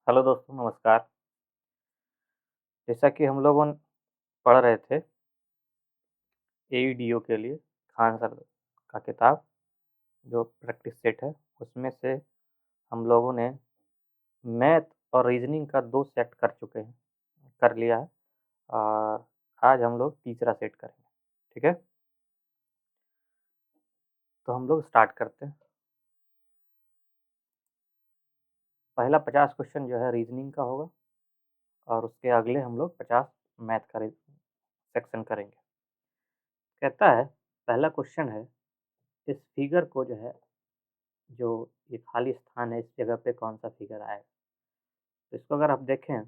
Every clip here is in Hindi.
हेलो दोस्तों, नमस्कार। जैसा कि हम लोगों न पढ़ रहे थे एईडीओ के लिए खान सर का किताब जो प्रैक्टिस सेट है, उसमें से हम लोगों ने मैथ और रीज़निंग का 2 सेट कर लिया है और आज हम लोग तीसरा सेट करेंगे, ठीक है? तो हम लोग स्टार्ट करते हैं। पहला 50 क्वेश्चन जो है रीज़निंग का होगा और उसके अगले हम लोग 50 मैथ का री सेक्शन करेंगे। कहता है, पहला क्वेश्चन है, इस फिगर को जो है जो ये खाली स्थान है, इस जगह पे कौन-सा फिगर आएगा? तो इसको अगर आप देखें,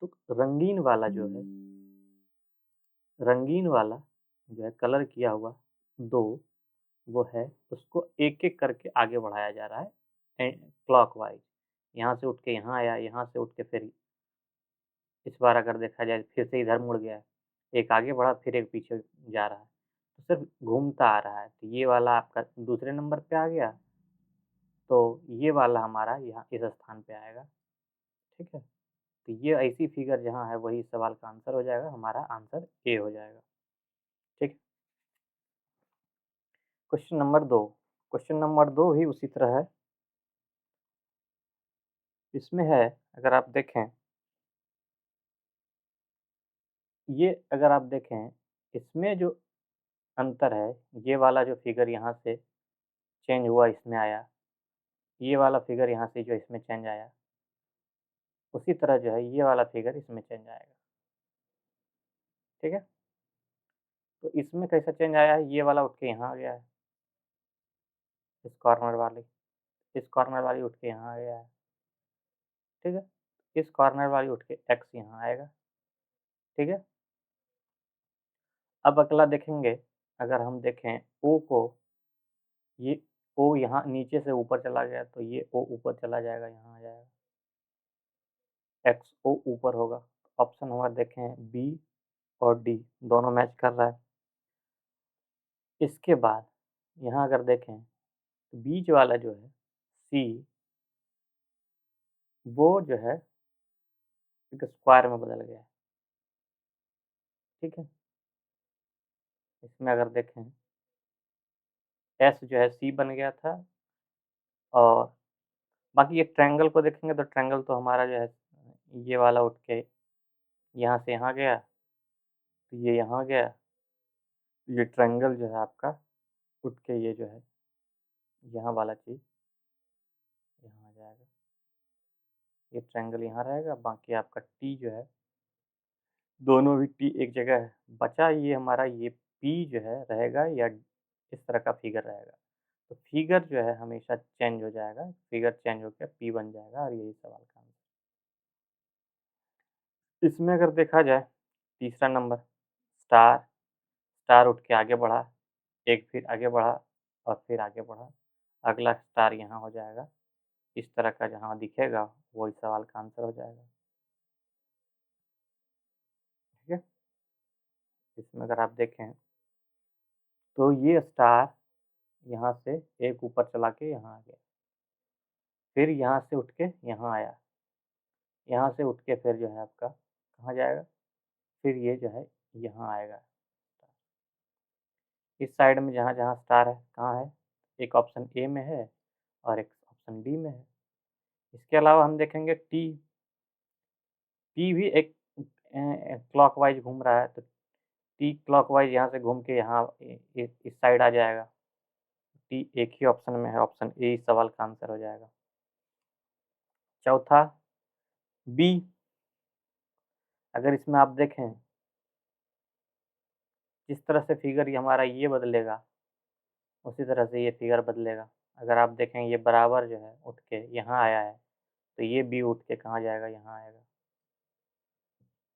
तो रंगीन वाला जो है कलर किया हुआ 2 वो है, उसको एक-एक करके आगे बढ़ाया जा रहा है क्लॉकवाइज़। यहाँ से उठ के यहाँ आया, यहाँ से उठ के फिर इस बार अगर देखा जाए फिर से इधर मुड़ गया है। एक आगे बढ़ा फिर एक पीछे जा रहा है, तो सिर्फ़ घूमता आ रहा है। तो ये वाला आपका दूसरे नंबर पे आ गया, तो ये वाला हमारा यहाँ इस स्थान पे आएगा, ठीक है? तो ये ऐसी फिगर जहाँ है वही सवाल का आंसर हो जाएगा, हमारा आंसर ए हो जाएगा, ठीक है? क्वेश्चन नंबर 2 क्वेश्चन नंबर 2 भी उसी तरह है। इसमें है अगर आप देखें, ये अगर आप देखें, इसमें जो अंतर है, ये वाला जो फिगर यहाँ से चेंज हुआ इसमें आया, ये वाला फिगर यहाँ से जो इसमें चेंज आया, उसी तरह जो है ये वाला फिगर इसमें चेंज आएगा, ठीक है? तो इसमें कैसा चेंज आया है, ये वाला उठ के यहाँ आ गया है, इस कॉर्नर वाली, इस कॉर्नर वाली उठ के यहाँ आ गया है, ठीक है? इस कॉर्नर वाली उठ के एक्स यहाँ आएगा, ठीक है? अब अगला देखेंगे, अगर हम देखें ओ को, ये ओ यहाँ नीचे से ऊपर चला गया, तो ये ओ ऊपर चला जाएगा, यहाँ आ जाएगा। एक्स ओ ऊपर होगा, ऑप्शन हमारा देखें बी और डी दोनों मैच कर रहा है। इसके बाद यहाँ अगर देखें, तो बीच वाला जो है सी, वो जो है एक स्क्वायर में बदल गया है, ठीक है? इसमें अगर देखें, एस जो है सी बन गया था और बाकी ये ट्रायंगल को देखेंगे तो ट्रायंगल तो हमारा जो है ये वाला उठ के यहाँ से यहाँ गया, तो ये यहाँ गया, ये ट्रायंगल जो है आपका उठ के ये जो है यहाँ वाला चीज़ यहाँ आ जाएगा। ये ट्रायंगल यहाँ रहेगा, बाकी आपका टी जो है, दोनों भी टी एक जगह है। बचा ये हमारा ये पी जो है रहेगा या इस तरह का फिगर रहेगा। तो फिगर जो है हमेशा चेंज हो जाएगा, फिगर चेंज होके पी बन जाएगा और यही सवाल का आंसर। इसमें अगर देखा जाए, तीसरा नंबर स्टार, स्टार उठ के आगे बढ़ा, एक फिर आगे बढ़ा और फिर आगे बढ़ा। अगला स्टार यहाँ हो जाएगा। इस तरह का जहाँ दिखेगा वही सवाल का आंसर हो जाएगा, ठीक है? इसमें अगर आप देखें, तो ये स्टार यहाँ से एक ऊपर चला के यहाँ आ गया, फिर यहाँ से उठ के यहाँ आया, यहाँ से उठ के फिर जो है आपका कहाँ जाएगा? फिर ये जो है यहाँ आएगा। इस साइड में जहाँ-जहाँ स्टार है, कहाँ है? एक ऑप्शन ए में है और एक ऑप्शन डी में है। इसके अलावा हम देखेंगे टी, टी भी एक क्लॉकवाइज़ घूम रहा है, तो टी क्लॉकवाइज़ यहाँ से घूम के यहाँ इस साइड आ जाएगा। टी एक ही ऑप्शन में है, ऑप्शन ए इस सवाल का आंसर हो जाएगा। चौथा बी, अगर इसमें आप देखें, जिस तरह से फिगर ये हमारा ये बदलेगा, उसी तरह से ये फिगर बदलेगा। अगर आप देखें ये बराबर जो है उठ के यहाँ आया है, तो ये बी उठ के कहाँ जाएगा? यहाँ आएगा,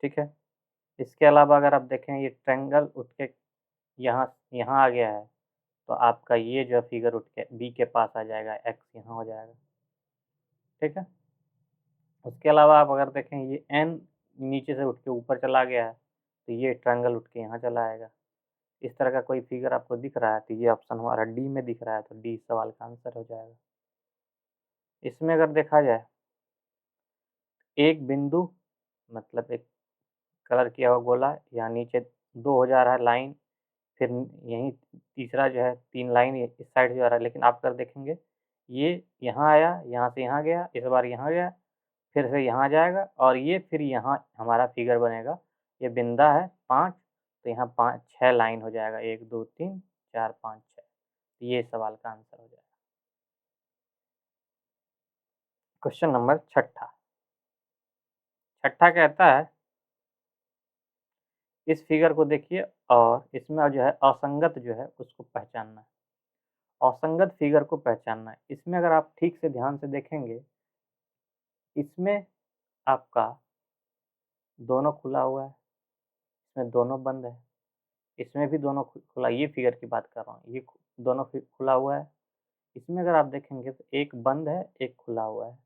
ठीक है? इसके अलावा अगर आप देखें ये ट्रायंगल उठ के यहाँ यहाँ आ गया है, तो आपका ये जो फिगर उठ के बी के पास आ जाएगा, एक्स यहाँ हो जाएगा, ठीक है? उसके अलावा आप अगर देखें ये एन नीचे से उठ के ऊपर चला गया है, तो ये ट्रायंगल उठ के यहाँ चला आएगा। इस तरह का कोई फिगर आपको दिख रहा है, तो ये ऑप्शन हमारा डी में दिख रहा है, तो डी सवाल का आंसर हो जाएगा। इसमें अगर देखा जाए, एक बिंदु मतलब एक कलर किया हुआ गोला, यहाँ नीचे 2 हो जा रहा है लाइन, फिर यहीं तीसरा जो है 3 लाइन इस साइड से जा रहा है, लेकिन आप अगर देखेंगे ये यहाँ आया, यहाँ से यहाँ गया, इस बार यहाँ गया, फिर से यहाँ जाएगा और ये फिर यहाँ हमारा फिगर बनेगा। ये बिंदा है 5, तो यहाँ 5 6 लाइन हो जाएगा, 1 2 3 4 5 6। ये सवाल का आंसर हो जाएगा। क्वेश्चन नंबर छठा। छठा कहता है इस फिगर को देखिए और इसमें जो है असंगत जो है उसको पहचानना है। असंगत फिगर को पहचानना है। इसमें अगर आप ठीक से ध्यान से देखेंगे, इसमें आपका दोनों खुला हुआ है, इसमें दोनों बंद है, इसमें भी दोनों खुला, ये फिगर की बात कर रहा हूँ, ये दोनों खुला हुआ है। इसमें अगर आप देखेंगे तो एक बंद है, एक खुला हुआ है,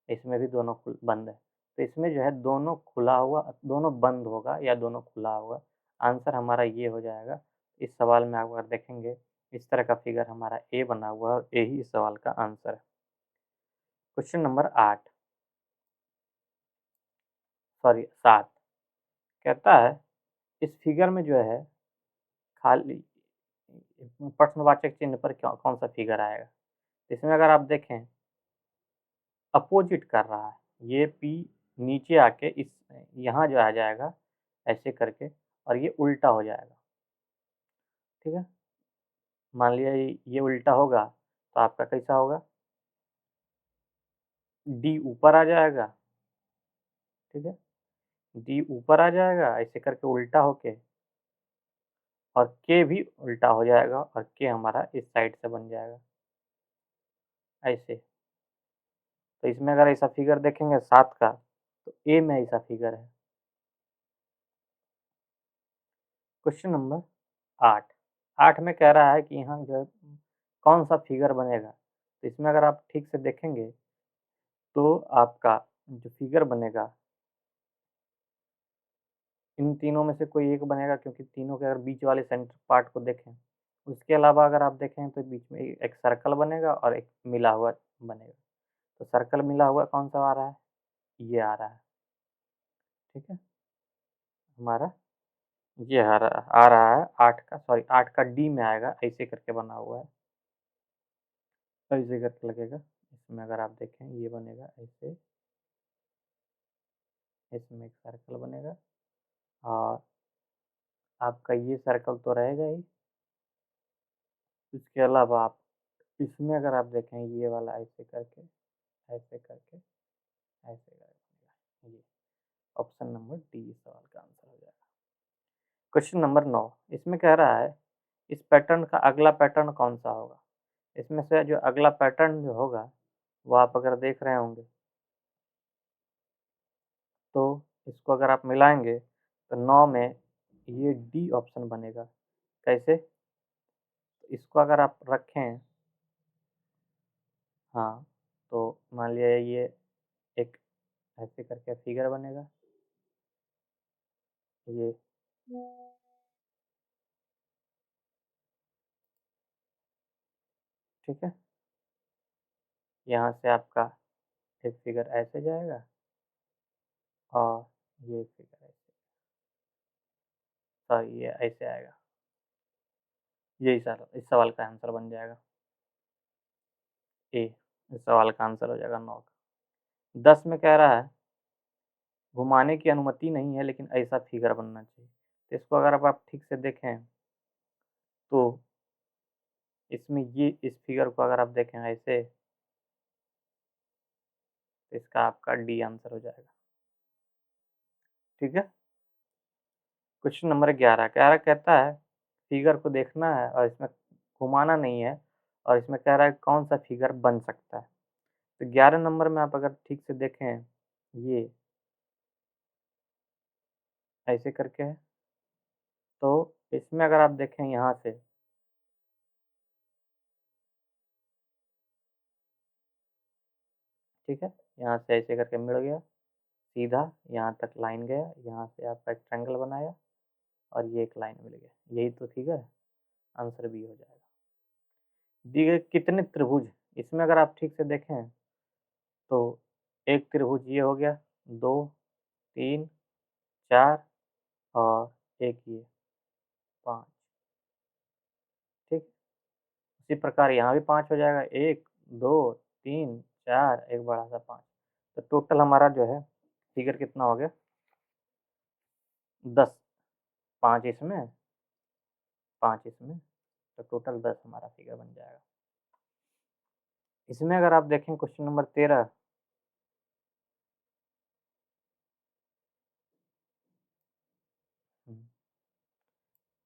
इसमें भी दोनों बंद है। तो इसमें जो है दोनों खुला हुआ, दोनों बंद होगा या दोनों खुला होगा। आंसर हमारा ये हो जाएगा। इस सवाल में आप अगर देखेंगे, इस तरह का फिगर हमारा ए बना हुआ है और ए ही इस सवाल का आंसर है। क्वेश्चन नंबर 8 सॉरी 7 कहता है इस फिगर में जो है खाली प्रश्नवाचक चिन्ह पर कौन सा फिगर आएगा। इसमें अगर आप देखें अपोजिट कर रहा है, ये पी नीचे आके इस यहाँ जो आ जाएगा ऐसे करके और ये उल्टा हो जाएगा, ठीक है। मान लिया ये उल्टा होगा तो आपका कैसा होगा, डी ऊपर आ जाएगा, ठीक है, डी ऊपर आ जाएगा ऐसे करके उल्टा होके और के भी उल्टा हो जाएगा और के हमारा इस साइड से बन जाएगा ऐसे। तो इसमें अगर ऐसा फिगर देखेंगे 7 का तो ए में ऐसा फिगर है। क्वेश्चन नंबर 8 8 में कह रहा है कि यहाँ जो है कौन सा फिगर बनेगा। तो इसमें अगर आप ठीक से देखेंगे तो आपका जो फिगर बनेगा इन तीनों में से कोई एक बनेगा, क्योंकि तीनों के अगर बीच वाले सेंटर पार्ट को देखें, उसके अलावा अगर आप देखें तो बीच में एक सर्कल बनेगा और एक मिला हुआ बनेगा। तो सर्कल मिला हुआ कौन सा आ रहा है, ये आ रहा है, ठीक है। हमारा ये आ रहा है 8 का, सॉरी 8 का डी में आएगा, ऐसे करके बना हुआ है, ऐसे करके लगेगा। इसमें अगर आप देखें ये बनेगा ऐसे, इसमें एक सर्कल बनेगा और आपका ये सर्कल तो रहेगा ही। इसके अलावा आप इसमें अगर आप देखें ये वाला ऐसे करके, ऐसे करके, ऐसे करके, ये ऑप्शन नंबर डी इस सवाल का आंसर हो जाएगा। क्वेश्चन नंबर 9 इसमें कह रहा है इस पैटर्न का अगला पैटर्न कौन सा होगा। इसमें से जो अगला पैटर्न जो होगा वो आप अगर देख रहे होंगे तो इसको अगर आप मिलाएंगे तो 9 में ये डी ऑप्शन बनेगा। कैसे, इसको अगर आप रखें, हाँ, तो मान लिया ये एक ऐसे करके फिगर बनेगा, ये ठीक है। यहाँ से आपका एक फिगर ऐसे जाएगा और ये फिगर ऐसे, सॉरी ये ऐसे आएगा। यही सर इस सवाल का आंसर बन जाएगा ए। इस सवाल का आंसर हो जाएगा 9 का। 10 में कह रहा है घुमाने की अनुमति नहीं है लेकिन ऐसा फिगर बनना चाहिए। तो इसको अगर आप ठीक से देखें तो इसमें ये इस फिगर को अगर आप देखें ऐसे, तो इसका आपका डी आंसर हो जाएगा, ठीक है। क्वेश्चन नंबर 11 कहता है फिगर को देखना है और इसमें घुमाना नहीं है और इसमें कह रहा है कौन सा फिगर बन सकता है। तो 11 नंबर में आप अगर ठीक से देखें ये ऐसे करके है, तो इसमें अगर आप देखें यहाँ से, ठीक है, यहाँ से ऐसे करके मिल गया, सीधा यहाँ तक लाइन गया, यहाँ से आपका एक ट्रायंगल बनाया और ये एक लाइन मिल गया, यही तो फिगर है। आंसर बी हो जाएगा। दिए गए कितने त्रिभुज, इसमें अगर आप ठीक से देखें तो एक त्रिभुज ये हो गया, 2, 3, 4 और 1 ये 5। ठीक। उसी प्रकार यहाँ भी 5 हो जाएगा, 1, 2, 3, 4 एक बड़ा सा 5। तो टोटल हमारा जो है फिगर कितना हो गया? 10, 5 इसमें, 5 इसमें, तो टोटल 10 हमारा फिगर बन जाएगा। इसमें अगर आप देखें क्वेश्चन नंबर 13।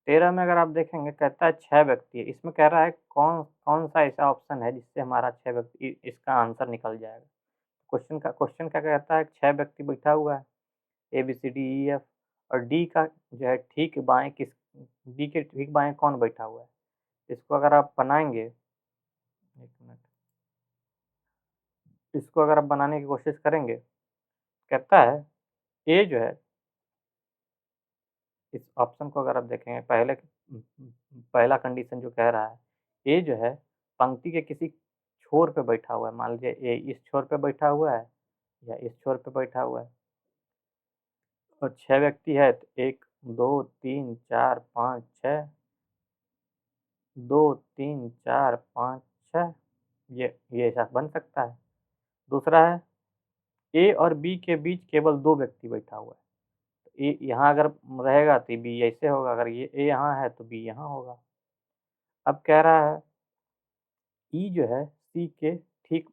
13 में अगर आप देखेंगे कहता है 6 व्यक्ति है। इसमें कह रहा है कौन-सा ऐसा ऑप्शन है जिससे हमारा 6 व्यक्ति इसका आंसर निकल जाएगा। क्वेश्चन क्या कहता है 6 व्यक्ति बैठा हुआ है, ए, बी, सी, डी, ई, एफ और डी का जो है ठीक बाएँ डी के ठीक बाएँ कौन बैठा हुआ है? इसको अगर आप बनाएँगे 1 मिनट, इसको अगर आप बनाने की कोशिश करेंगे, कहता है ए जो है इस ऑप्शन को अगर आप देखेंगे पहला कंडीशन जो कह रहा है, ए जो है पंक्ति के किसी छोर पे बैठा हुआ है। मान लीजिए ए इस छोर पे बैठा हुआ है या इस छोर पे बैठा हुआ है और 6 व्यक्ति है तो 1, 2, 3, 4, 5, 6, 2, 3, 4, 5, 6 ये ऐसा बन सकता है। दूसरा है ए और बी के बीच केवल 2 व्यक्ति बैठा हुआ है। तो ए यहाँ अगर रहेगा तो बी ऐसे होगा, अगर ये ए यहाँ है तो बी यहाँ होगा। अब कह रहा है ई जो है सी के ठीक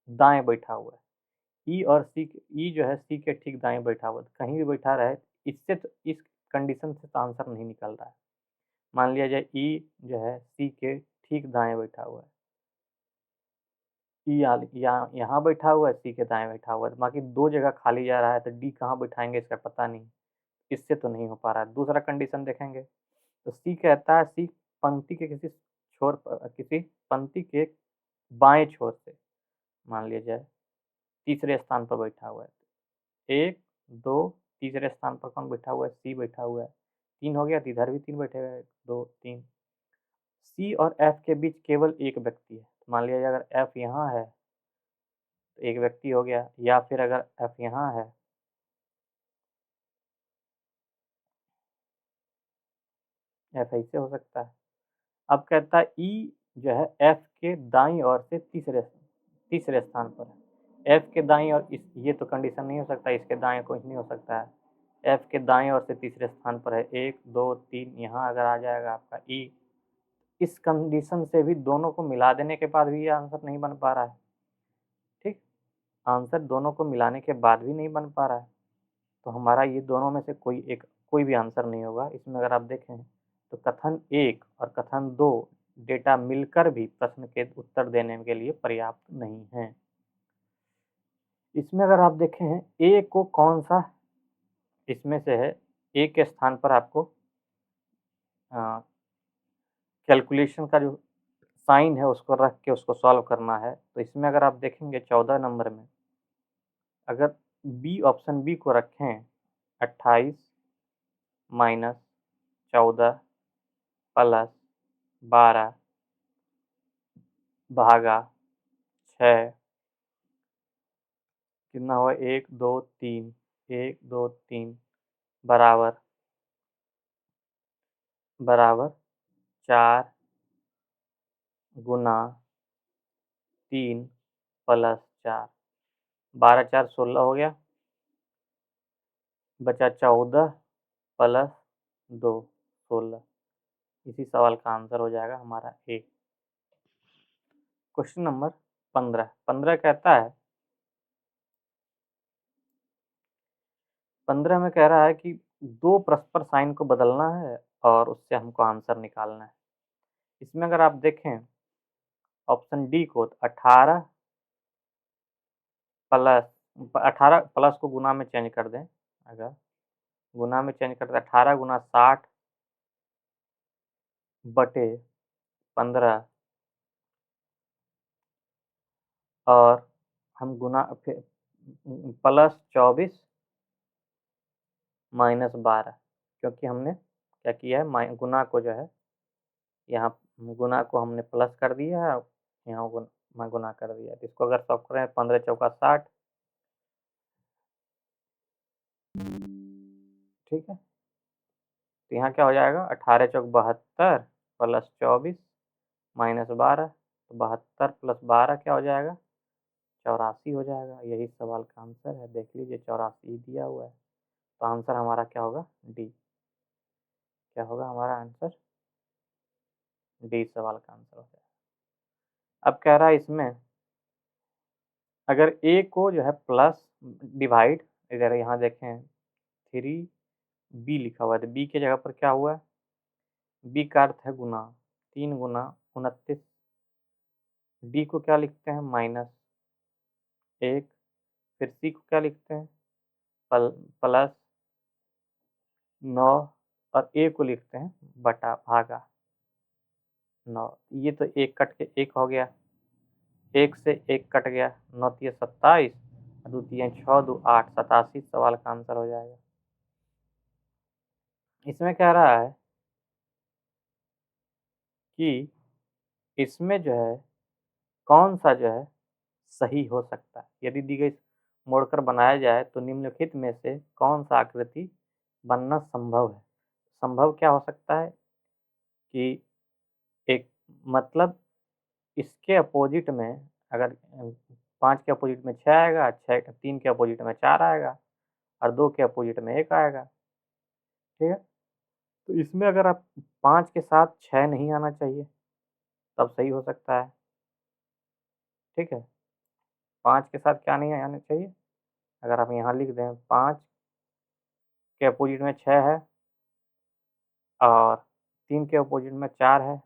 दाएँ बैठा हुआ है। ई जो है सी के ठीक दाएँ बैठा हुआ है, तो कहीं भी बैठा रहे, इससे तो इस कंडीशन से तो आंसर नहीं निकल रहा है। मान लिया जाए ई जो है सी के ठीक दाएँ बैठा हुआ है। ई यहाँ बैठा हुआ है, सी के दाएँ बैठा हुआ है, बाकी 2 जगह खाली जा रहा है, तो डी कहाँ बिठाएँगे इसका पता नहीं। इससे तो नहीं हो पा रहा है। दूसरा कंडीशन देखेंगे, तो सी कहता है सी पंक्ति के किसी पंक्ति के बाएँ छोर से मान लिया जाए तीसरे स्थान पर बैठा हुआ है। 1, 2 तीसरे स्थान पर कौन बैठा हुआ है? सी बैठा हुआ है। 3 हो गया तो इधर भी 3 बैठे हुए हैं, 2, 3। सी और एफ के बीच केवल एक व्यक्ति है। तो मान लिया जाए अगर एफ यहाँ है, तो एक व्यक्ति हो गया या फिर अगर एफ यहाँ है, एफ ऐसे हो सकता है। अब कहता है ई जो है एफ के दाईं ओर से तीसरे स्थान पर है। एफ के दाईं ओर ये तो कंडीशन नहीं हो सकता, इसके दाएँ कुछ नहीं हो सकता है। एफ के दाईं ओर से तीसरे स्थान पर है 1, 2, 3 यहाँ अगर आ जाएगा आपका ई। इस कंडीशन से भी दोनों को मिला देने के बाद भी ये आंसर नहीं बन पा रहा है। ठीक? आंसर दोनों को मिलाने के बाद भी नहीं बन पा रहा है। तो हमारा ये दोनों में से कोई भी आंसर नहीं होगा। इसमें अगर आप देखें तो कथन 1 और कथन 2 डेटा मिलकर भी प्रश्न के उत्तर देने के लिए पर्याप्त नहीं हैं। इसमें अगर आप देखें ए को कौन-सा इसमें से है, ए के स्थान पर आपको अ, कैलकुलेशन का जो साइन है उसको रख के उसको सॉल्व करना है। तो इसमें अगर आप देखेंगे 14 नंबर में अगर ऑप्शन बी को रखें 28 माइनस 14 प्लस 12 भागा 6 कितना हुआ 1, 2, 3 1, 2, 3 बराबर बराबर 4 गुना 3 प्लस 4 12 4 16 हो गया, बचा 14 प्लस 2 16। इसी सवाल का आंसर हो जाएगा हमारा ए। क्वेश्चन नंबर 15 15 कहता है 15 में कह रहा है कि 2 परस्पर साइन को बदलना है और उससे हमको आंसर निकालना है। इसमें अगर आप देखें ऑप्शन डी को तो 18 प्लस 18 प्लस को गुना में चेंज कर दें, अगर गुना में चेंज कर दें 18 गुना 60 बटे 15 और हम गुना फिर प्लस 24 माइनस 12 क्योंकि हमने क्या किया है गुना को जो है यहाँ गुना को हमने प्लस कर दिया है, यहाँ गुना कर दिया है। तो इसको अगर सॉल्व करें 15 चौका 60 ठीक है? तो यहाँ क्या हो जाएगा, 18 चौक 72 प्लस 24 माइनस 12, तो 72 प्लस 12 क्या हो जाएगा, 84 हो जाएगा। यही सवाल का आंसर है, देख लीजिए 84 दिया हुआ है। तो आंसर हमारा क्या होगा, डी। क्या होगा हमारा आंसर, डी सवाल का आंसर हो जाएगा। अब कह रहा है इसमें अगर ए को जो है प्लस डिवाइड, इधर यहाँ देखें 3 बी लिखा हुआ है, तो बी की जगह पर क्या हुआ है, बी का अर्थ है गुना, 3 गुना 29। डी को क्या लिखते हैं, -1। फिर सी को क्या लिखते हैं, प्लस 9। और ए को लिखते हैं बटा भागा 9। ये तो एक कट के एक हो गया, एक से एक कट गया, 9 तिया 27, दो तिया 6, 2 8, 87 सवाल का आंसर हो जाएगा। इसमें कह रहा है कि इसमें जो है कौन सा जो है सही हो सकता है, यदि दी गई मोड़कर बनाया जाए तो निम्नलिखित में से कौन सा आकृति बनना संभव है। संभव क्या हो सकता है कि एक मतलब इसके अपोजिट में अगर 5 के अपोजिट में 6 आएगा, 6 3 के अपोजिट में 4 आएगा और 2 के अपोजिट में 1 आएगा, ठीक है? तो इसमें अगर आप 5 के साथ 6 नहीं आना चाहिए, तब सही हो सकता है, ठीक है? 5 के साथ क्या नहीं आना चाहिए? अगर आप यहाँ लिख दें 5 के अपोजिट में 6 है और 3 के अपोजिट में 4 है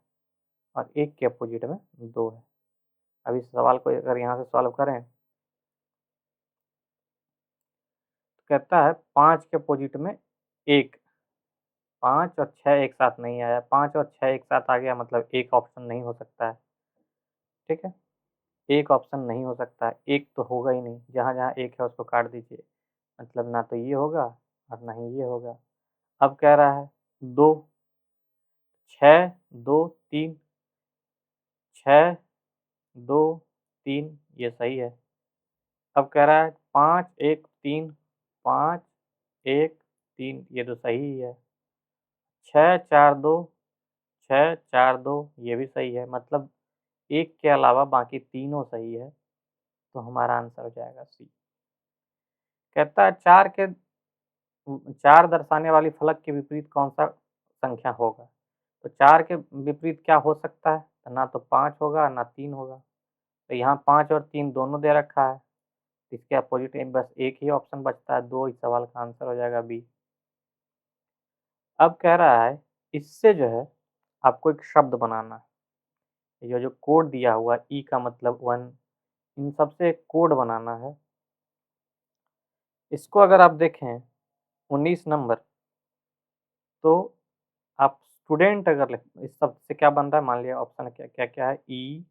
और 1 के अपोजिट में 2 है। अब इस सवाल को अगर यहाँ से सॉल्व करें, तो कहता है 5 के अपोजिट में 1, 5 और 6 एक साथ नहीं आया, 5 और 6 एक साथ आ गया मतलब एक ऑप्शन नहीं हो सकता है, ठीक है? एक ऑप्शन नहीं हो सकता है, एक तो होगा ही नहीं, जहाँ-जहाँ एक है उसको काट दीजिए, मतलब ना तो ये होगा और ना ही ये होगा। अब कह रहा है 2, 6, 2, 3, 6, 2, 3 ये सही है। अब कह रहा है 5, 1, 3, 5, 1, 3 ये तो सही ही है। 6, 4, 2, 6, 4, 2 ये भी सही है, मतलब एक के अलावा बाकी तीनों सही है, तो हमारा आंसर हो जाएगा सी। कहता है 4 दर्शाने वाली फलक के विपरीत कौन-सा संख्या होगा? तो 4 के विपरीत क्या हो सकता है? तो ना तो 5 होगा, ना 3 होगा। तो यहाँ 5 और 3 दोनों दे रखा है, इसके अपोजिट में बस एक ही ऑप्शन बचता है, 2 इस सवाल का आंसर हो जाएगा बी। अब कह रहा है इससे जो है आपको एक शब्द बनाना है। ये जो कोड दिया हुआ है ई का मतलब 1, इन सब से एक कोड बनाना है। इसको अगर आप देखें 19 नंबर, तो आप स्टूडेंट अगर लिख इस शब्द से क्या बन रहा है, मान लिया ऑप्शन क्या-क्या है, E,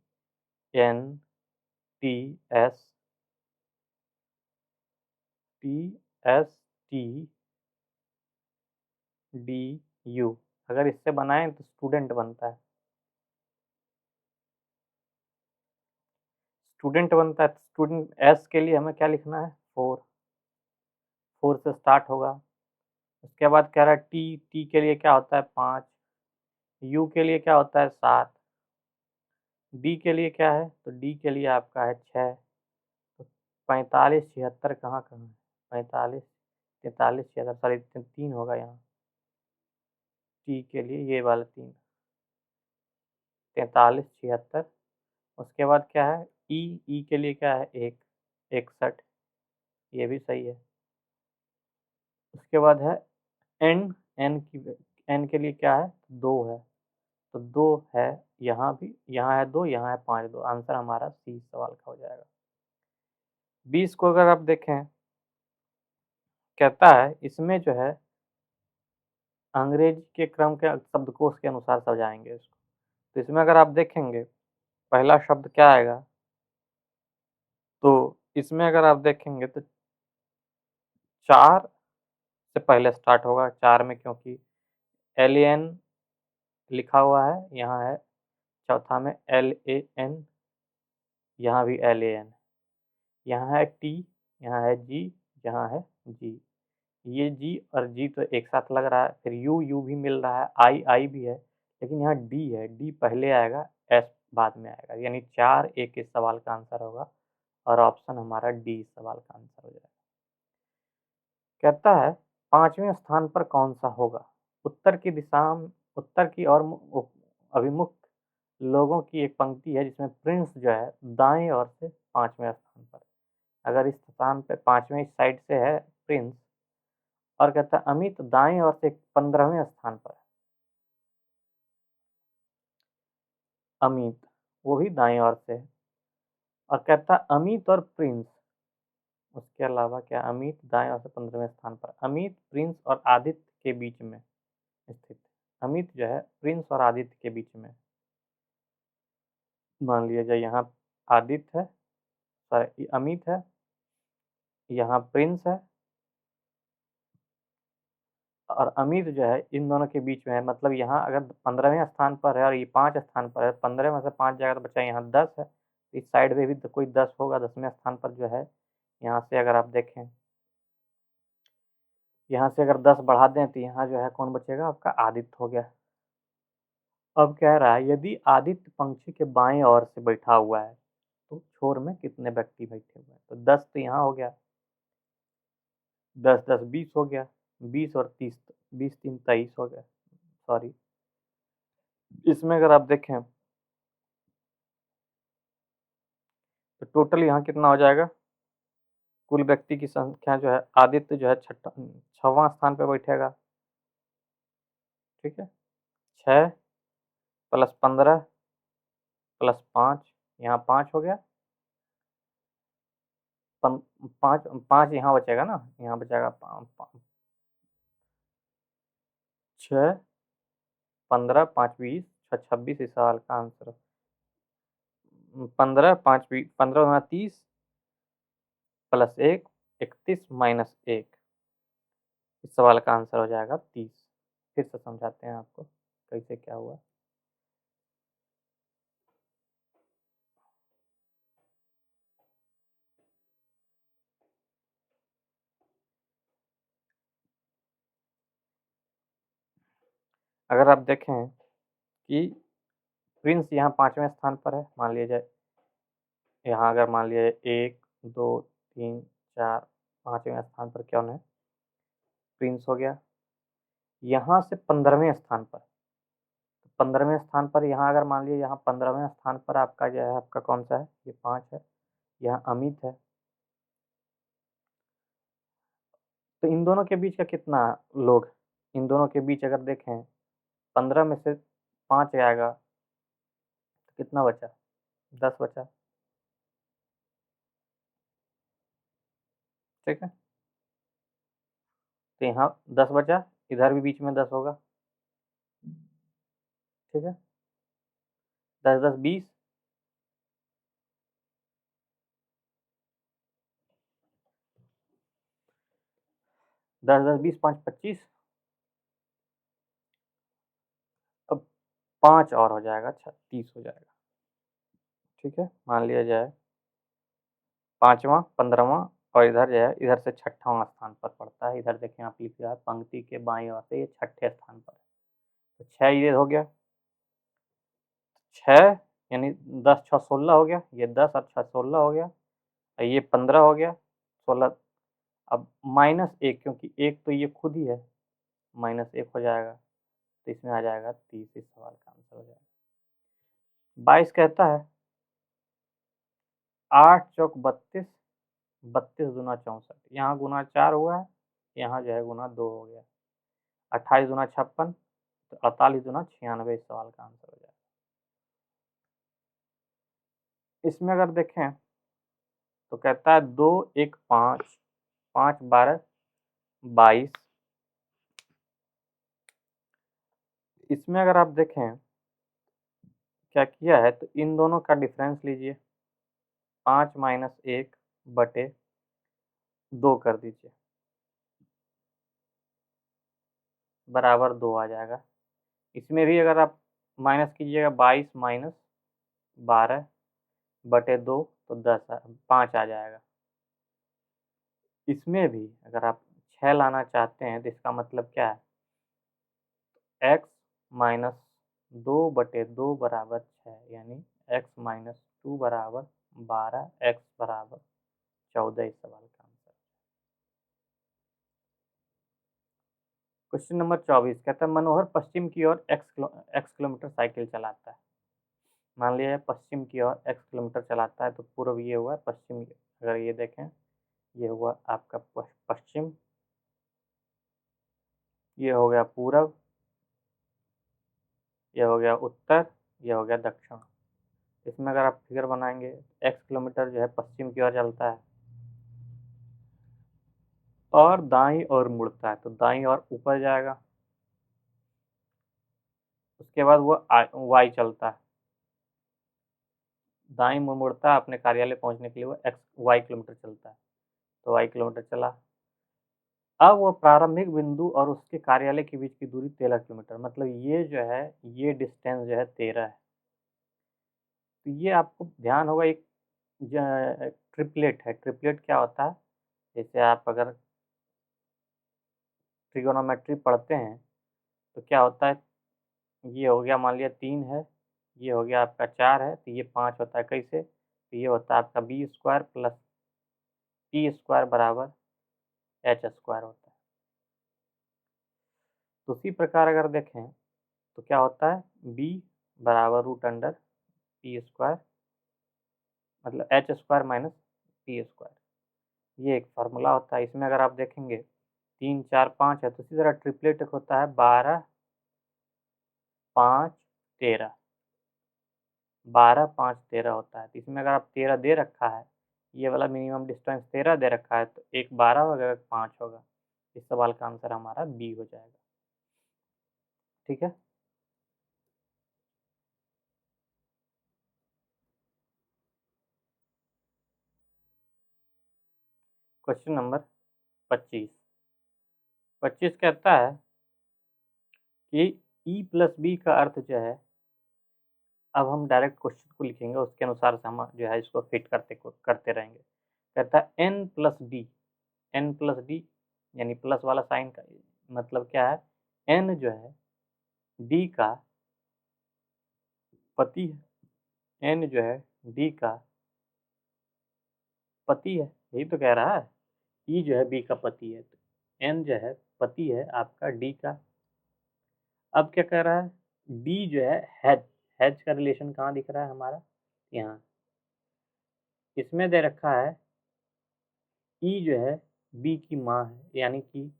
N, T, S, T, S, T, D, U. अगर इससे बनाएँ तो स्टूडेंट बनता है। स्टूडेंट बनता है, स्टूडेंट एस के लिए हमें क्या लिखना है, 4, 4 से स्टार्ट होगा। उसके बाद कह रहा है टी, टी के लिए क्या होता है 5, यू के लिए क्या होता है 7, डी के लिए क्या है, तो डी के लिए आपका है 6। तो 45, 76 कहाँ-कहाँ है? 45, 43, 76 सॉरी 3 होगा यहाँ। टी के लिए ये वाला 3, 43, 76। उसके बाद क्या है ई, ई के लिए क्या है 1, 61 ये भी सही है। उसके बाद है एन, एन के लिए क्या है 2 है, तो 2 है यहाँ है 2, यहाँ है 5, 2 आंसर हमारा सी सवाल का हो जाएगा। 20 को अगर आप देखें, कहता है इसमें जो है अंग्रेजी के क्रम के शब्दकोश के अनुसार सजाएँगे इसको। तो इसमें अगर आप देखेंगे, पहला शब्द क्या आएगा, तो इसमें अगर आप देखेंगे तो 4 से पहले स्टार्ट होगा, 4 में क्योंकि एलियन लिखा हुआ है, यहाँ है चौथा में LAN, यहाँ भी LAN, यहाँ है T, यहाँ है G, यहाँ है G। ये जी और जी तो एक साथ लग रहा है, फिर यू भी मिल रहा है, आई भी है, लेकिन यहाँ डी है, डी पहले आएगा, एस बाद में आएगा, यानी 4 एक इस सवाल का आंसर होगा और ऑप्शन हमारा डी इस सवाल का आंसर हो जाएगा। कहता है 5वें स्थान पर कौन सा होगा? उत्तर की दिशा उत्तर की ओर अभिमुख लोगों की एक पंक्ति है जिसमें प्रिंस जो है दाएं ओर से 5वें स्थान पर। अगर इस स्थान पे 5वें साइड से है प्रिंस, और कहता है अमित दाएं ओर से 15वें स्थान पर है। अमित वो भी दाएं ओर से है, और कहता है अमित और प्रिंस, उसके अलावा क्या अमित दाएं ओर से 15वें स्थान पर, अमित प्रिंस और आदित्य के बीच में स्थित। अमित जो है प्रिंस और आदित्य के बीच में। मान लिया जाए यहाँ आदित्य है, सॉरी अमित है, यहाँ प्रिंस है, और अमित जो है इन दोनों के बीच में है। मतलब यहाँ अगर 15वें स्थान पर है और ये 5 स्थान पर है, 15 में से 5 जाएगा तो बचा यहाँ 10 है। इस साइड में भी तो कोई 10 होगा, 10वें स्थान पर जो है। यहाँ से अगर आप देखें, यहाँ से अगर 10 बढ़ा दें तो यहाँ जो है कौन बचेगा? आपका आदित्य हो गया। अब कह रहा है यदि आदित्य पंक्ति के बाएं ओर से बैठा हुआ है तो छोर में कितने व्यक्ति बैठे हुए हैं? तो 10 तो यहाँ हो गया, 10 10 20 हो गया, 20 और 30, 20 3 23 हो गया, सॉरी। इसमें अगर आप देखें तो टोटल यहाँ कितना हो जाएगा? कुल व्यक्ति की संख्या जो है, आदित्य जो है 6वां स्थान पे बैठेगा, ठीक है। 6 प्लस 15 प्लस 5, यहाँ 5 हो गया, 5 5 यहाँ बचेगा ना, यहाँ बचेगा 6 15 5 20 6 26 इस सवाल का आंसर। 15 5 20 15 गुना 30 प्लस 1 31 माइनस 1, इस सवाल का आंसर हो जाएगा 30। फिर से समझाते हैं आपको कैसे क्या हुआ। अगर आप देखें कि प्रिंस यहाँ 5वें स्थान पर है, मान लिया जाए, यहाँ अगर मान लिया जाए 1 2 3 4 5वें स्थान पर कौन है? प्रिंस हो गया। यहाँ से 15वें स्थान पर, 15वें स्थान पर यहाँ अगर मान लिया, यहाँ 15वें स्थान पर आपका जो है, आपका कौन सा है? ये 5 है, यहाँ अमित है। तो इन दोनों के बीच का कितना लोग, इन दोनों के बीच अगर देखें 15 में से 5 आएगा तो कितना बचा? 10 बचा, ठीक है। तो यहाँ 10 बचा, इधर भी बीच में 10 होगा, ठीक है। 10 10 20, 10 10 20 5 25, अब 5 और हो जाएगा, 36 हो जाएगा, ठीक है। मान लिया जाए 5वां 15वां, और इधर जो है, इधर से 6वां स्थान पर पड़ता है। इधर देखें आप लिख दिया है पंक्ति के बाईं ओर से, ये 6ठे स्थान पर है। तो 6 ये हो गया, 6 यानी 10 6 16 हो गया, ये 10 और 6 16 हो गया, और ये 15 हो गया, 16। अब माइनस 1, क्योंकि 1 तो ये खुद ही है, माइनस 1 हो जाएगा, तो इसमें आ जाएगा 30, इस सवाल का आंसर हो जाएगा। 22 कहता है 8 चौक 32, 32 दूना 64, यहाँ गुना 4 हुआ है, यहाँ जो है गुना 2 हो गया, 28 दूना 56, तो 48 दूना 96, इस सवाल का आंसर हो जाएगा। इसमें अगर देखें तो कहता है 2 1 5 5 12 22। इसमें अगर आप देखें क्या किया है, तो इन दोनों का डिफरेंस लीजिए, 5 माइनस 1 बटे 2 कर दीजिए, बराबर 2 आ जाएगा। इसमें भी अगर आप माइनस कीजिएगा, 22 माइनस 12 बटे 2, तो 5 आ जाएगा। इसमें भी अगर आप 6 लाना चाहते हैं तो इसका मतलब क्या है, x माइनस 2/2 बराबर 6, यानी x माइनस 2 बराबर 12, x बराबर 14 इस सवाल का आंसर। क्वेश्चन नंबर 24 कहता है मनोहर पश्चिम की ओर x किलोमीटर साइकिल चलाता है। मान लिया पश्चिम की ओर x किलोमीटर चलाता है, तो पूर्व ये हुआ, पश्चिम अगर ये देखें ये हुआ आपका पश्चिम, ये हो गया पूरब, ये हो गया उत्तर, ये हो गया दक्षिण। इसमें अगर आप फिगर बनाएंगे, x किलोमीटर जो है पश्चिम की ओर चलता है और दाईं ओर मुड़ता है, तो दाईं ओर ऊपर जाएगा। उसके बाद वो y चलता है, दाईं मुड़ता है, अपने कार्यालय पहुंचने के लिए वो y किलोमीटर चलता है, तो y किलोमीटर चला। अब वो प्रारंभिक बिंदु और उसके कार्यालय के बीच की दूरी 13 किलोमीटर, मतलब ये जो है ये डिस्टेंस जो है 13 है। तो ये आपको ध्यान होगा, एक ट्रिपलेट है। ट्रिपलेट क्या होता है, जैसे आप अगर ट्रिगोनोमेट्री पढ़ते हैं तो क्या होता है, ये हो गया मान लिया 3 है, ये हो गया आपका 4 है, तो ये 5 होता है। कैसे, तो ये होता है आपका B square plus T square बराबर एच स्क्वायर होता है। तो उसी प्रकार अगर देखें तो क्या होता है, बी बराबर रूट अंडर पी स्क्वायर, मतलब H square minus P square, ये एक फार्मूला होता है। इसमें अगर आप देखेंगे 3, 4, 5 है, तो इसी तरह ट्रिपलेट एक होता है 12, 5, 13, 12, 5, 13 होता है। तो इसमें अगर आप 13 दे रखा है, ये वाला मिनिमम डिस्टेंस 13 दे रखा है, तो एक 12 होगा, एक 5 होगा। इस सवाल का आंसर हमारा बी हो जाएगा। ठीक है। Question number 25। 25 कहता है कि ई प्लस बी का अर्थ जो है, अब हम डायरेक्ट क्वेश्चन को लिखेंगे, उसके अनुसार से हम जो है इसको फिट करते रहेंगे। कहता है N plus D, N plus D यानी प्लस वाला साइन का मतलब क्या है, एन जो है डी का पति है, एन जो है डी का पति है, यही तो कह रहा है। ई जो है बी का पति है, तो एन जो है पति है आपका डी का। अब क्या कह रहा है, डी जो है हैज, हैज का रिलेशन कहाँ दिख रहा है हमारा, यहाँ इसमें दे रखा है ई जो है बी की माँ है, यानी कि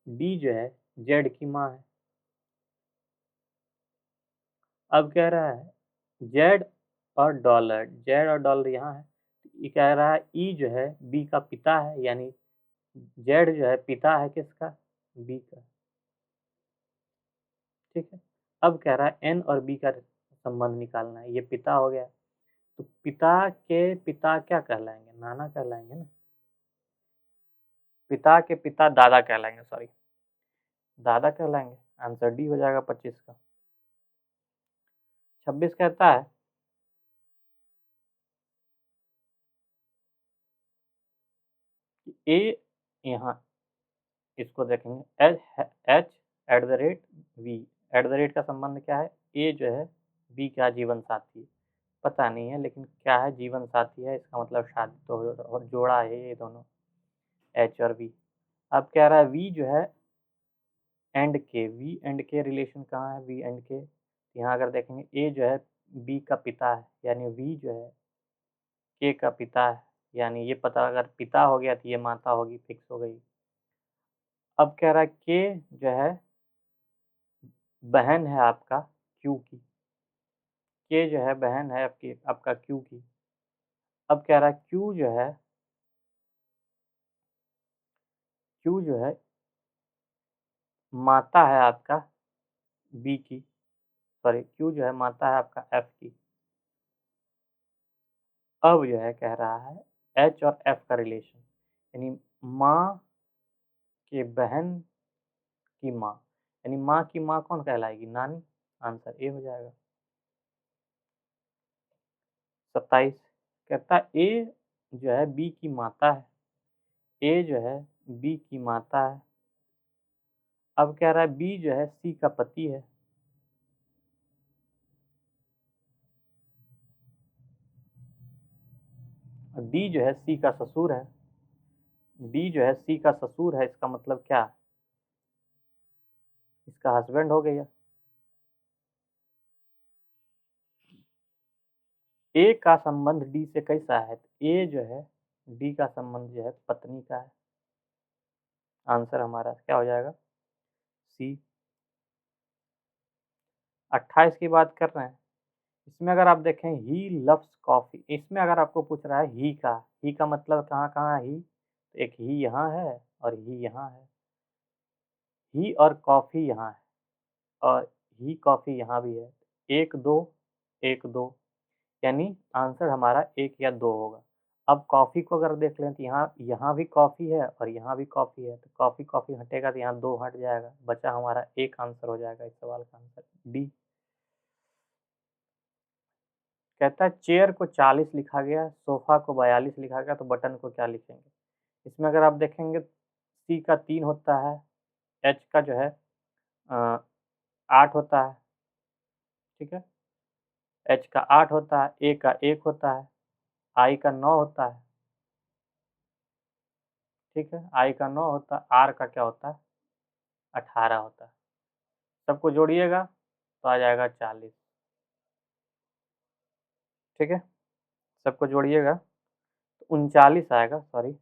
डी जो है जेड की माँ है। अब कह रहा है जेड और डॉलर, जेड और डॉलर यहाँ है, ये कह रहा है ई जो है बी का पिता है, यानी जेड जो है पिता है किसका, बी का। ठीक है। अब कह रहा है एन और बी का संबंध निकालना है, ये पिता हो गया, तो पिता के पिता क्या कहलाएंगे, नाना कहलाएंगे ना, पिता के पिता दादा कहलाएंगे, सॉरी दादा कहलाएंगे। आंसर डी हो जाएगा 25 का। 26 कहता है कि ए, यहाँ इसको देखेंगे H, H at the rate V, at the rate का संबंध क्या है, ए जो है बी का जीवन साथी, पता नहीं है लेकिन क्या है, जीवन साथी है, इसका मतलब शादी तो और जोड़ा है ये दोनों, एच और वी। अब कह रहा है वी जो है एंड के, वी एंड के रिलेशन कहाँ है, वी एंड के, यहाँ अगर देखेंगे ए जो है बी का पिता है, यानी वी जो है के का पिता है, यानी ये पता अगर पिता हो गया तो ये माता होगी, फिक्स हो गई। अब कह रहा है के जो है बहन है आपका क्यू की, के जो है बहन है आपकी आपका क्यू की। अब कह रहा है क्यू जो है माता है आपका बी की, सॉरी क्यू जो है माता है आपका एफ की। अब जो है कह रहा है एच और एफ का रिलेशन, यानी माँ के बहन की माँ, यानी माँ की माँ कौन कहलाएगी, नानी। आंसर ए हो जाएगा। 27 कहता है ए जो है बी की माता है, ए जो है बी की माता है, अब कह रहा है बी जो है सी का पति है। डी जो है सी का ससुर है। डी जो है सी का ससुर है, इसका मतलब क्या? इसका हस्बैंड हो गया। ए का संबंध डी से कैसा है? ए जो है डी का संबंध जो है पत्नी का है। आंसर हमारा क्या हो जाएगा? सी। 28 की बात कर रहे हैं। इसमें अगर आप देखें ही लव्स कॉफी, इसमें अगर आपको पूछ रहा है ही का मतलब कहाँ कहाँ है ही? तो एक ही यहाँ है और ही यहाँ है। ही और कॉफी यहाँ है और ही कॉफी यहाँ भी है। एक दो, एक दो, यानी आंसर हमारा एक या दो होगा। अब कॉफ़ी को अगर देख लें तो यहाँ यहाँ भी कॉफ़ी है और यहाँ भी कॉफ़ी है, तो कॉफ़ी कॉफ़ी हटेगा तो यहाँ दो हट जाएगा, बचा हमारा एक आंसर हो जाएगा इस सवाल का आंसर डी। कहता है चेयर को 40 लिखा गया, सोफ़ा को 42 लिखा गया, तो बटन को क्या लिखेंगे? इसमें अगर आप देखेंगे सी का 3 होता है, एच का जो है 8 होता है, ठीक है? एच का 8 होता है, ए का 1 होता है, आई का 9 होता है, ठीक है? आई का 9 होता है, आर का क्या होता है? 18 होता है। सबको जोड़िएगा तो आ जाएगा 40, ठीक है? सबको जोड़िएगा तो 39 आएगा, सॉरी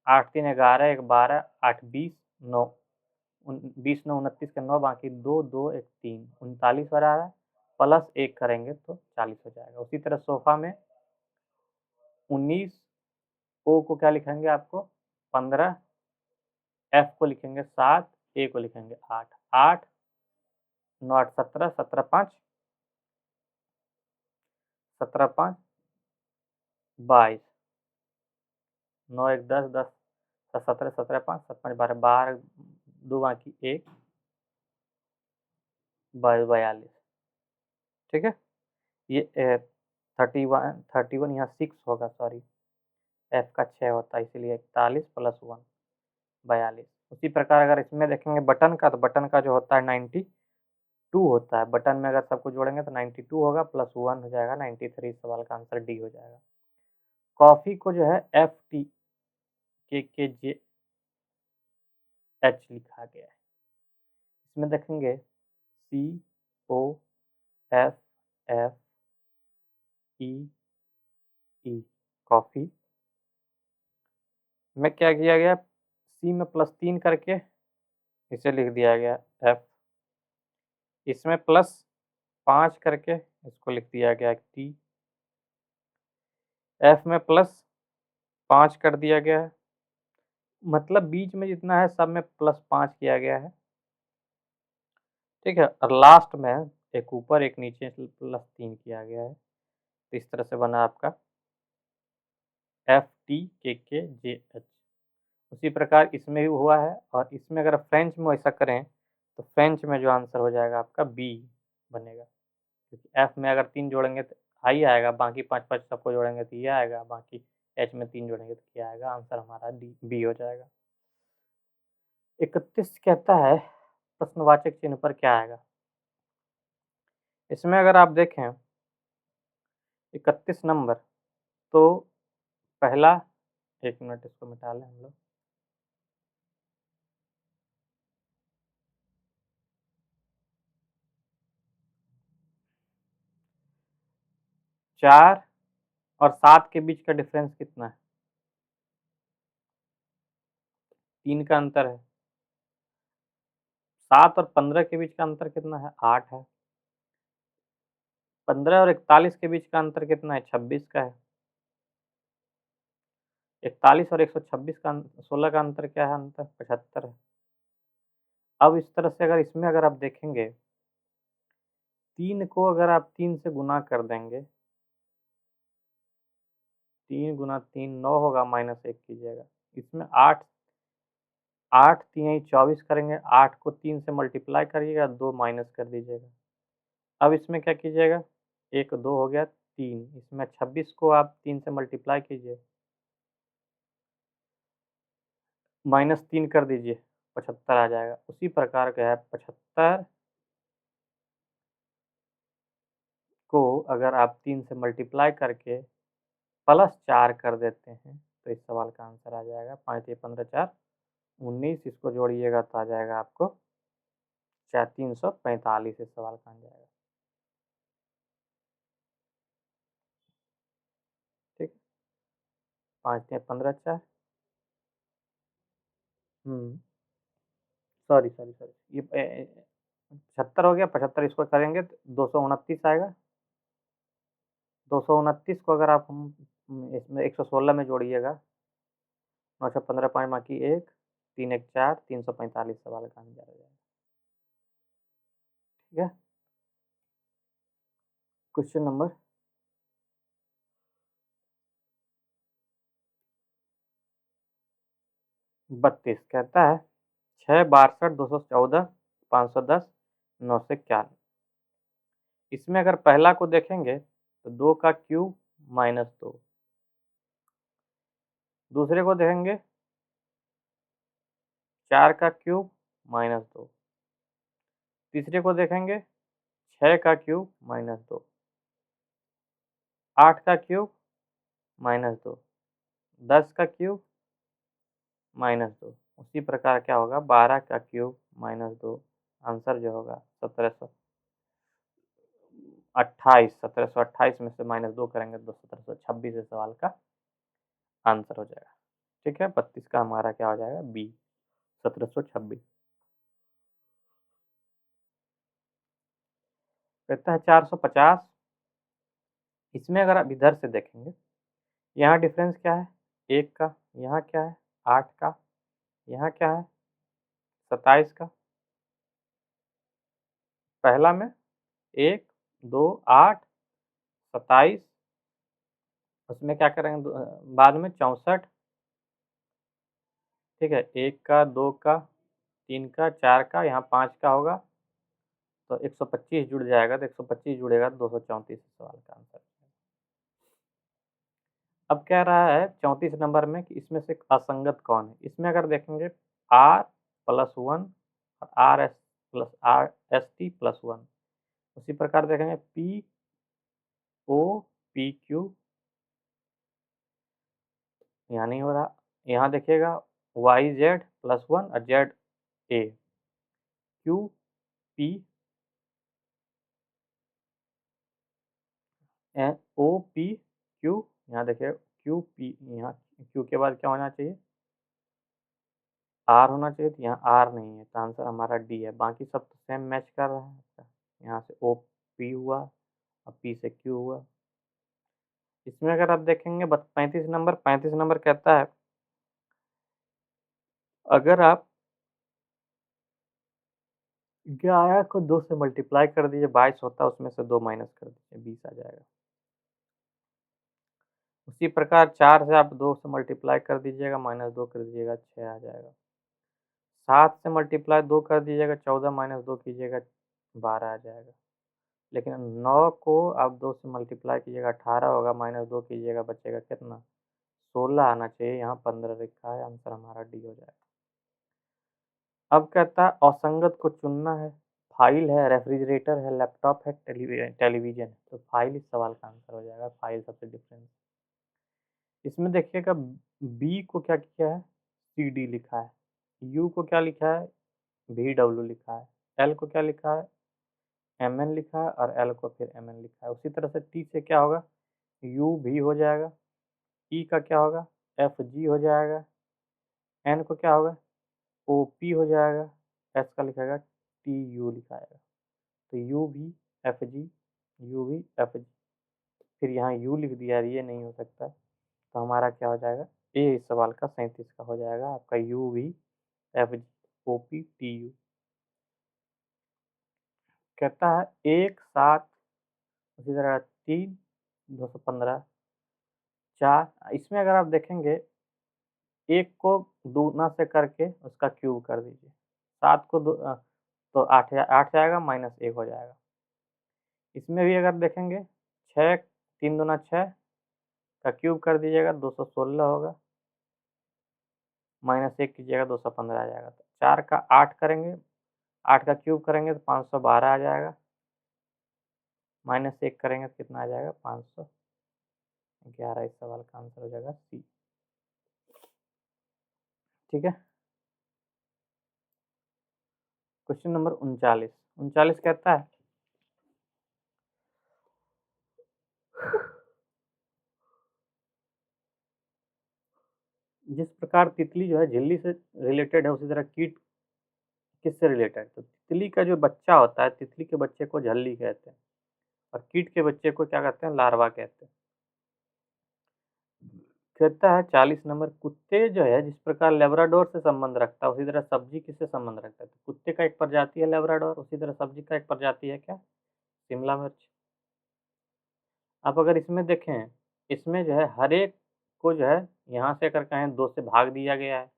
8 3 11, 1 12, 8 20, 9 20 9 29 के 9 बाकी 2 2 1 3 39 हो रहा है, प्लस 1 करेंगे तो 40 हो जाएगा। उसी तरह सोफा में 19, ओ को क्या लिखेंगे आपको 15, एफ को लिखेंगे 7, ए को लिखेंगे 8, 8 9 8 17, 17 5, 17 5 22, 9 1 10, 10 17 17 5 7 5 12, 12 2 बाकी 1 42, ठीक है? ये 31 यहाँ 6 होगा, सॉरी एफ का 6 होता है, इसीलिए 41 प्लस 1 42। उसी प्रकार अगर इसमें देखेंगे बटन का, तो बटन का जो होता है 92 होता है। बटन में अगर सबको जोड़ेंगे तो 92 होगा, प्लस 1 हो जाएगा 93। सवाल का आंसर डी हो जाएगा। कॉफ़ी को जो है एफ टी के जे एच लिखा गया है। इसमें देखेंगे सी ओ एफ एफ ई ई, कॉफ़ी में क्या किया गया, सी में +3 करके इसे लिख दिया गया एफ, इसमें +5 करके इसको लिख दिया गया टी, एफ में +5 कर दिया गया है, मतलब बीच में जितना है सब में +5 किया गया है, ठीक है? और लास्ट में एक ऊपर एक नीचे +3 किया गया है। तो इस तरह से बना आपका एफ टी के जे एच। उसी प्रकार इसमें भी हुआ है, और इसमें अगर फ्रेंच में ऐसा करें तो फ्रेंच में जो आंसर हो जाएगा आपका बी बनेगा, क्योंकि एफ में अगर 3 जोड़ेंगे तो आई आएगा, बाकी 5-5 सबको जोड़ेंगे तो ये आएगा, बाकी एच में 3 जोड़ेंगे तो क्या आएगा, आंसर हमारा डी बी हो जाएगा। 31 कहता है प्रश्नवाचक चिन्ह पर क्या आएगा? इसमें अगर आप देखें 31 नंबर, तो पहला, 1 मिनट इसको मिटा लें हम लोग। चार और 7 के बीच का डिफरेंस कितना है? 3 का अंतर है। 7 और 15 के बीच का अंतर कितना है? 8 है। 15 और 41 के बीच का अंतर कितना है? 26 का है। 41 और 126 का 16 का अंतर क्या है? अंतर 75 है। अब इस तरह से अगर इसमें अगर आप देखेंगे, 3 को अगर आप 3 से गुना कर देंगे, 3 गुना 3 9 होगा, -1 कीजिएगा। इसमें 8 8 3 24 करेंगे, 8 को 3 से मल्टीप्लाई करिएगा, 2 माइनस कर दीजिएगा। अब इसमें क्या कीजिएगा, 1 2 हो गया 3, इसमें 26 को आप 3 से मल्टीप्लाई कीजिए, -3 कर दीजिए, 75 आ जाएगा। उसी प्रकार क्या है 75 को अगर आप 3 से मल्टीप्लाई करके +4 कर देते हैं तो इस सवाल का आंसर आ जाएगा 5 तिया 15 4 19। इसको जोड़िएगा तो आ जाएगा आपको 345 इस सवाल का आ जाएगा। ठीक, 5 तिया 15 4 सॉरी सॉरी सॉरी ये 75 हो गया, 75 इसको करेंगे तो 229 आएगा। 229 को अगर आप इसमें 116 में जोड़िएगा, 9 छः 15 5 बाकी 1 3 1 4 345 सवाल का आंसर आ जाएगा। ठीक है, क्वेश्चन नंबर 32 कहता है 6 62 214 510 991। इसमें अगर पहला को देखेंगे तो 2 का क्यूब -2, दूसरे को देखेंगे 4 का क्यूब -2, तीसरे को देखेंगे 6 का क्यूब -2, 8 का क्यूब -2, 10 का क्यूब -2। उसी प्रकार क्या होगा 12 का क्यूब -2, आंसर जो होगा 1728 में से -2 करेंगे तो 1726 इस सवाल का आंसर हो जाएगा। ठीक है, 32 का हमारा क्या हो जाएगा बी 1726। कहता है 450। इसमें अगर आप इधर से देखेंगे, यहाँ डिफरेंस क्या है 1 का, यहाँ क्या है 8 का, यहाँ क्या है 27 का। पहला में 1 2 8 27, उसमें क्या करेंगे बाद में 64। ठीक है, 1 का 2 का 3 का 4 का, यहाँ 5 का होगा तो 125 जुड़ जाएगा, तो 125 जुड़ेगा तो 234 सवाल का आंसर। अब कह रहा है 34 नंबर में कि इसमें से असंगत कौन है। इसमें अगर देखेंगे R + 1 और RS + RST + 1। उसी प्रकार देखेंगे PO PQ, यहाँ नहीं हो रहा। यहाँ देखिएगा YZ + 1 और ZA, QP OPQ। यहाँ देखिए QP, यहाँ Q के बाद क्या होना चाहिए R होना चाहिए, तो यहाँ R नहीं है, तो आंसर हमारा डी है। बाकी सब तो सेम मैच कर रहा है। यहाँ से OP हुआ और P से Q हुआ। इसमें अगर आप देखेंगे 35 नंबर कहता है अगर आप 11 को 2 से मल्टीप्लाई कर दीजिए 22 होता है, उसमें से 2 माइनस कर दीजिए 20 आ जाएगा। उसी प्रकार 4 से आप 2 से मल्टीप्लाई कर दीजिएगा -2 कर दीजिएगा 6 आ जाएगा। 7 से मल्टीप्लाई 2 कर दीजिएगा 14 -2 कीजिएगा 12 आ जाएगा। लेकिन 9 को आप 2 से मल्टीप्लाई कीजिएगा 18 होगा, -2 कीजिएगा बचेगा कितना 16 आना चाहिए, यहाँ 15 लिखा है, आंसर हमारा डी हो जाएगा। अब कहता है असंगत को चुनना है। फाइल है, रेफ्रिजरेटर है, लैपटॉप है, टेलीविजन है। तो फाइल इस सवाल का आंसर हो जाएगा, फाइल सबसे डिफरेंस। इसमें देखिएगा बी को क्या किया है CD लिखा है, यू को क्या लिखा है VW लिखा है, एल को क्या लिखा है MN लिखा है और एल को फिर MN लिखा है। उसी तरह से टी से क्या होगा UV हो जाएगा, ई का क्या होगा FG हो जाएगा, एन को क्या होगा OP हो जाएगा, एस का लिखेगा TU लिखाएगा। तो UV FG फिर यहाँ U लिख दिया, ये नहीं हो सकता, तो हमारा क्या हो जाएगा ए इस सवाल का 37 का हो जाएगा आपका UVFGOPTU। कहता है 1 7 उसी तरह 3 215 4। इसमें अगर आप देखेंगे 1 को दूना से करके उसका क्यूब कर दीजिए, 7 को तो 8 जाएगा -1 हो जाएगा। इसमें भी अगर देखेंगे 6 3 दूना 6 का क्यूब कर दीजिएगा 216 होगा। -1 कीजिएगा 215 आ जाएगा। तो 4 का 8 करेंगे, 8 का क्यूब करेंगे तो 512 आ जाएगा। -1 करेंगे तो कितना आ जाएगा? 511। इस सवाल का आंसर हो जाएगा सी। ठीक है। Question number 39। 39 कहता है जिस प्रकार तितली जो है झिल्ली से रिलेटेड है, उसी तरह कीट किससे रिलेटेड है? तो तितली का जो बच्चा होता है, तितली के बच्चे को झल्ली कहते हैं और कीट के बच्चे को क्या कहते हैं? लार्वा कहते हैं। कहता है 40 नंबर, कुत्ते जो है जिस प्रकार लेब्राडोर से संबंध रखता है, उसी तरह सब्जी किससे संबंध रखता है? तो कुत्ते का एक प्रजाति है लेब्राडोर, उसी तरह सब्जी का एक प्रजाति है क्या? शिमला मिर्च। आप अगर इसमें देखें, इसमें जो है हर एक को जो है यहाँ से अगर कहें 2 से भाग दिया गया है,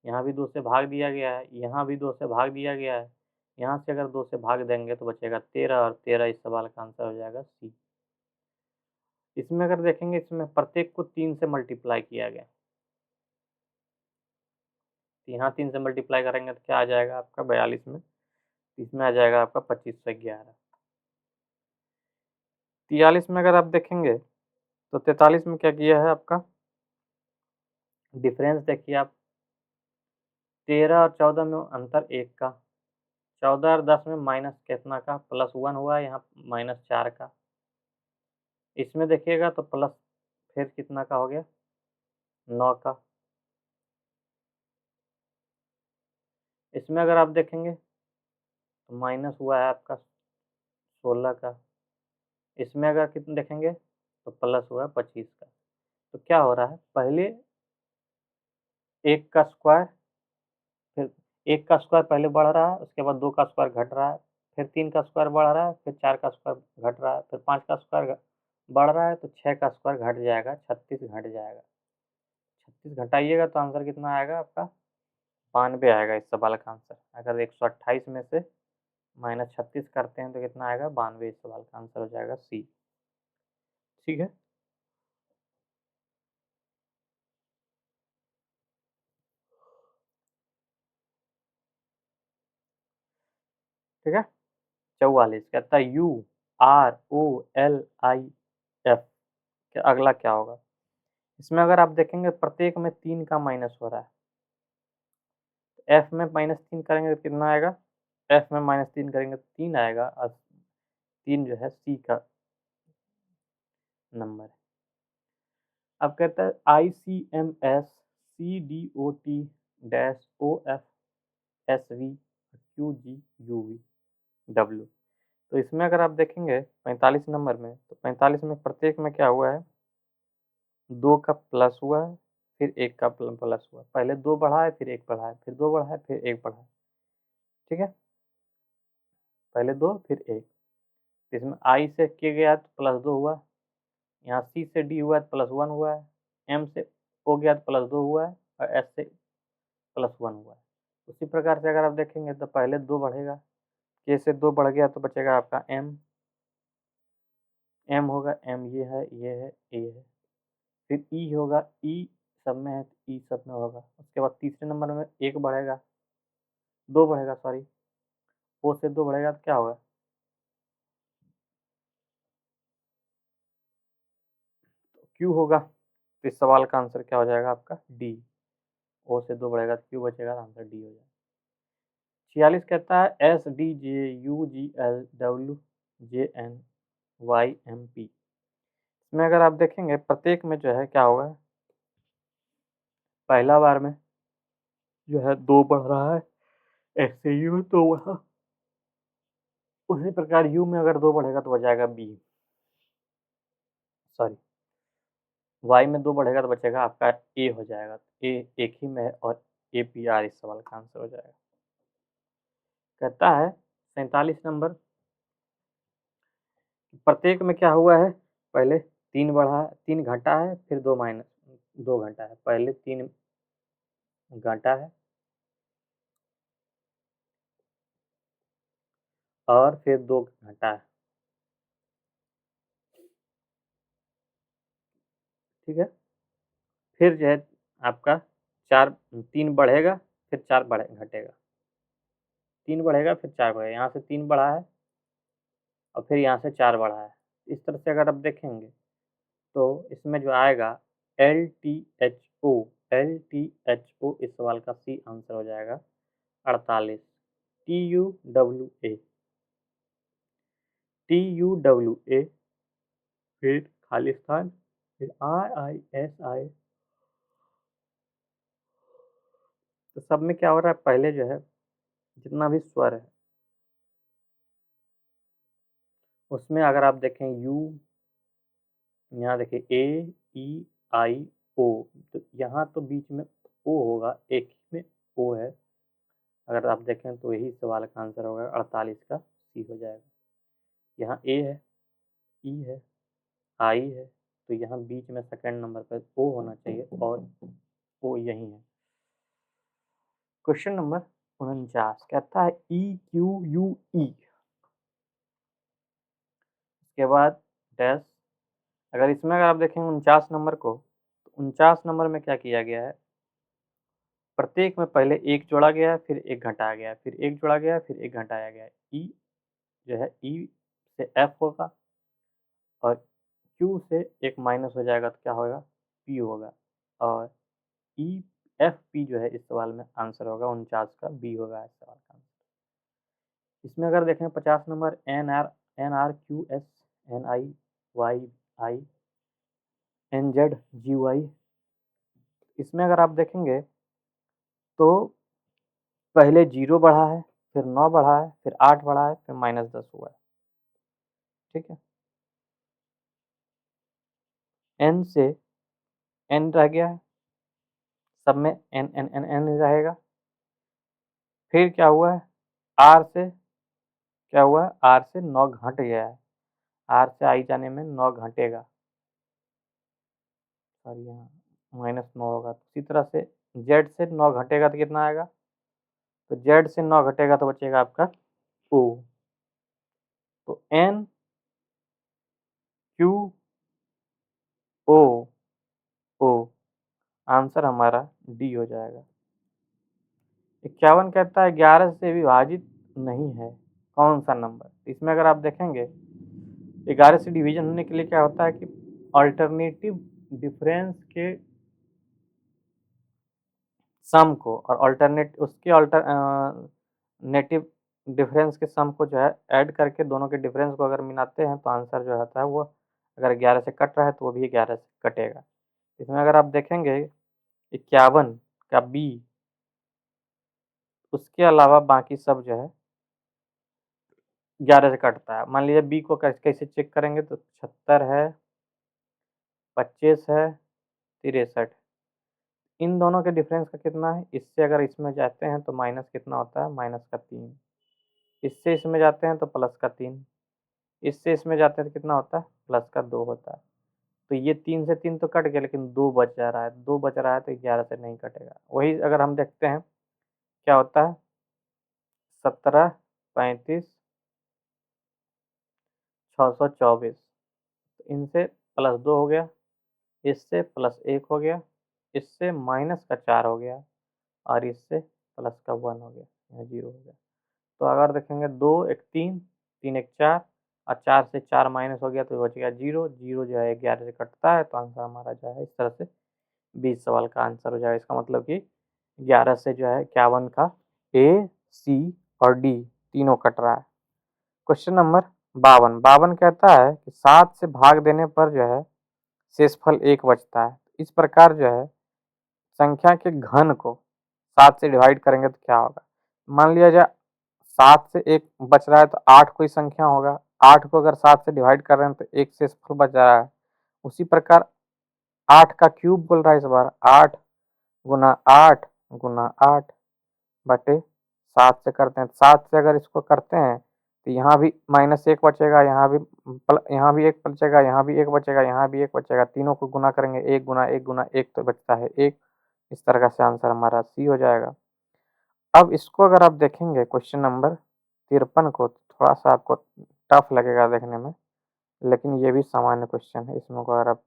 यहाँ भी 2 से भाग दिया गया है, यहाँ भी 2 से भाग दिया गया है। यहाँ से अगर 2 से भाग देंगे तो बचेगा 13 और 13 इस सवाल का आंसर हो जाएगा सी। इसमें अगर देखेंगे, इसमें प्रत्येक को 3 से मल्टीप्लाई किया गया। तो यहाँ 3 से मल्टीप्लाई करेंगे तो क्या आ जाएगा आपका 42 में? इसमें आ जाएगा आपका 2511। 43 में अगर आप देखेंगे तो 43 में क्या किया है आपका? डिफरेंस देखिए आप, 13 और 14 में अंतर 1 का, 14 और 10 में माइनस कितना का? +1 हुआ है, यहाँ -4 का। इसमें देखिएगा तो प्लस फिर कितना का हो गया? 9 का। इसमें अगर आप देखेंगे तो माइनस हुआ है आपका 16 का। इसमें अगर कितना देखेंगे तो प्लस हुआ है 25 का। तो क्या हो रहा है? पहले 1 का स्क्वायर, फिर 1 का स्क्वायर पहले बढ़ रहा है, उसके बाद 2 का स्क्वायर घट रहा है, फिर 3 का स्क्वायर बढ़ रहा है, फिर 4 का स्क्वायर घट रहा है, फिर 5 का स्क्वायर बढ़ रहा है, तो 6 का स्क्वायर घट जाएगा, 36 घट जाएगा। 36 घटाइएगा तो आंसर कितना आएगा आपका? 92 आएगा इस सवाल का आंसर। अगर 128 में से -36 करते हैं तो कितना आएगा? 92। इस सवाल का आंसर हो जाएगा सी। ठीक है। ठीक है। 44 कहता है UROLIF के अगला क्या होगा? इसमें अगर आप देखेंगे प्रत्येक में 3 का माइनस हो रहा है। एफ में -3 करेंगे तो कितना आएगा? एफ में -3 करेंगे तो 3 आएगा और 3 जो है सी का नंबर है। अब कहता है ICMS CDOT-OFSV-QGUV-W। तो इसमें अगर आप देखेंगे 45 नंबर में, तो 45 में प्रत्येक में क्या हुआ है? 2 का प्लस हुआ है, फिर 1 का प्लस हुआ है। पहले 2 बढ़ा है, फिर 1 बढ़ा है, फिर 2 बढ़ा है, फिर 1 बढ़ा है। ठीक है? पहले 2 फिर 1। इसमें आई से के गया तो +2 हुआ, यहाँ सी से डी हुआ तो +1 हुआ है, एम से ओ गया तो +2 हुआ है और एस से +1 हुआ है। उसी प्रकार से अगर आप देखेंगे तो पहले 2 बढ़ेगा, के से 2 बढ़ गया तो बचेगा आपका एम, एम होगा, एम ये है, ए है। फिर ई होगा, ई सब में है तो ई सब में होगा। उसके बाद तीसरे नंबर में 1 बढ़ेगा, 2 बढ़ेगा सॉरी, ओ से 2 बढ़ेगा तो क्या होगा? क्यू होगा। तो इस सवाल का आंसर क्या हो जाएगा आपका? डी। ओ से 2 बढ़ेगा तो क्यू बचेगा, आंसर डी हो जाएगा। 46 कहता है SDJUGLWJNYMP। इसमें अगर आप देखेंगे प्रत्येक में जो है क्या होगा? पहला बार में जो है 2 बढ़ रहा है, ऐसे यू तो वहाँ उसी प्रकार यू में अगर 2 बढ़ेगा तो बच जाएगा बी, सॉरी वाई में 2 बढ़ेगा तो बचेगा आपका ए हो जाएगा। ए एक ही में है और APR इस सवाल का आंसर हो जाएगा। कहता है 47 नंबर, प्रत्येक में क्या हुआ है? पहले 3 बढ़ा है, 3 घटा है, फिर 2 घटा है। पहले 3 घटा है और फिर 2 घटा है। ठीक है। फिर जो है आपका 3 बढ़ेगा फिर 4 घटेगा, 3 बढ़ेगा फिर 4 बढ़ेगा, यहाँ से 3 बढ़ा है और फिर यहाँ से 4 बढ़ा है। इस तरह से अगर आप देखेंगे तो इसमें जो आएगा LTHO, LTHO इस सवाल का सी आंसर हो जाएगा 48। TUWA, TUWA, फिर खालिस्तान, फिर RISI। तो सब में क्या हो रहा है, पहले जो है जितना भी स्वर है उसमें अगर आप देखें यू, यहाँ देखिए AEIO, तो यहाँ तो बीच में ओ होगा, एक ही में ओ है। अगर आप देखें तो यही सवाल का आंसर होगा 48 का सी हो जाएगा। यहाँ ए है, ई है, आई है, तो यहाँ बीच में सेकंड नंबर पर ओ होना चाहिए और ओ यही है। क्वेश्चन नंबर 49 कहता है EQUE, इसके बाद डैश। अगर इसमें अगर आप देखेंगे 49 नंबर को, तो 49 नंबर में क्या किया गया है, प्रत्येक में पहले एक जोड़ा गया है, फिर एक घटाया गया है, फिर एक जोड़ा गया है, फिर एक घटाया गया है। ई जो है ई से एफ होगा और क्यू से एक माइनस हो जाएगा तो क्या होगा, पी होगा, और ई एफ पी जो है इस सवाल में आंसर होगा 49 का बी होगा इस सवाल का आंसर। इसमें अगर देखें 50 नंबर NRQS NIYI NZGY, इसमें अगर आप देखेंगे तो पहले 0 बढ़ा है, फिर 9 बढ़ा है, फिर 8 बढ़ा है, फिर -10 हुआ है। ठीक है, एन से एन रह गया है, सब में एन एन एन एन रहेगा। फिर क्या हुआ है, आर से क्या हुआ है, आर से 9 घट गया है, आर से आई जाने में 9 घटेगा, सॉरी यहाँ -9 होगा। तो इसी तरह से जेड से 9 घटेगा तो कितना आएगा, तो जेड से 9 घटेगा तो बचेगा आपका ओ। तो एन क्यू ओ ओ, आंसर हमारा डी हो जाएगा। 51 कहता है 11 से विभाजित नहीं है कौन सा नंबर। इसमें अगर आप देखेंगे 11 से डिवीजन होने के लिए क्या होता है कि अल्टरनेटिव डिफरेंस के सम को और अल्टरनेट उसके अल्टरनेटिव डिफरेंस के सम को जो है ऐड करके दोनों के डिफरेंस को अगर मिलाते हैं तो आंसर जो होता है वो अगर 11 से कट रहा है तो वो भी 11 से कटेगा। इसमें अगर आप देखेंगे 51 का बी, उसके अलावा बाकी सब जो है 11 से कटता है। मान लीजिए बी को कैसे चेक करेंगे तो 76 है, 25 है, 63, इन दोनों के डिफरेंस का कितना है, इससे अगर इसमें जाते हैं तो माइनस कितना होता है, -3, इससे इसमें जाते हैं तो +3, इससे इसमें जाते हैं तो कितना होता है, +2 होता है। तो ये 3 से 3 तो कट गया लेकिन 2 बच जा रहा है, 2 बच रहा है तो 11 से नहीं कटेगा। वही अगर हम देखते हैं क्या होता है, 17, 35, 624, इनसे +2 हो गया, इससे +1 हो गया, इससे -4 हो गया और इससे +1 हो गया, यहाँ 0 हो गया। तो अगर देखेंगे 2 एक 3, 3 एक 4 और 4 से 4 माइनस हो गया तो बच गया 0, 0 जो है 11 से कटता है तो आंसर हमारा जो है इस तरह से 20 सवाल का आंसर हो जाएगा। इसका मतलब कि 11 से जो है 51 का ए, सी और डी तीनों कट रहा है। क्वेश्चन नंबर 52, 52 कहता है कि 7 से भाग देने पर जो है शेषफल 1 बचता है। इस प्रकार जो है संख्या के घन को 7 से डिवाइड करेंगे तो क्या होगा। मान लिया जाए 7 से 1 बच रहा है तो 8 कोई संख्या होगा, 8 को अगर 7 से डिवाइड कर रहे हैं तो 1 शेषफल बच रहा है। उसी प्रकार 8 का क्यूब बोल रहा है इस बार, 8 गुना 8 गुना 8 बटे 7 से करते हैं। 7 से अगर इसको करते हैं तो यहाँ भी -1 बचेगा, यहाँ भी 1 बचेगा, यहाँ भी 1 बचेगा, यहाँ भी 1 बचेगा, तीनों को गुना करेंगे 1 गुना 1 गुना 1 तो बचता है 1। इस तरह से आंसर हमारा सी हो जाएगा। अब इसको अगर आप देखेंगे क्वेश्चन नंबर 53 को, थोड़ा सा आपको टफ लगेगा देखने में, लेकिन ये भी सामान्य क्वेश्चन है। इसमें को अगर आप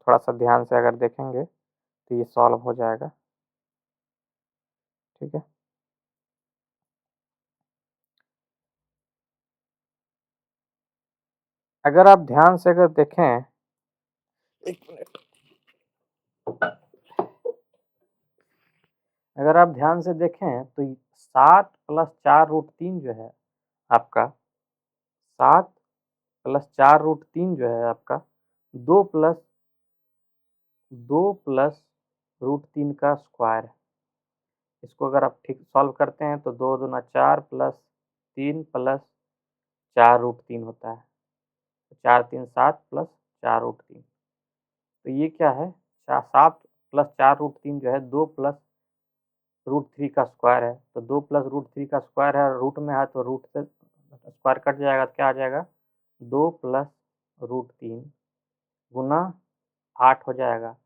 थोड़ा सा ध्यान से अगर देखेंगे तो ये सॉल्व हो जाएगा। ठीक है। अगर आप ध्यान से अगर देखें, एक मिनट, अगर आप ध्यान से देखें तो 7 प्लस 4√3 जो है आपका, 7 प्लस 4√3 जो है आपका 2 प्लस 2 प्लस √3 का स्क्वायर है। इसको अगर आप ठीक सॉल्व करते हैं तो 2 दूना 4 प्लस 3 प्लस 4√3 होता है। 4 3 7 प्लस 4√3, तो ये क्या है, 7 प्लस 4√3 जो है 2 प्लस √3 का स्क्वायर है। तो 2 प्लस √3 का स्क्वायर है, रूट में है तो रूट से स्क्वायर कट जाएगा, तो क्या आ जाएगा, 2 प्लस √3 गुना 8 हो जाएगा,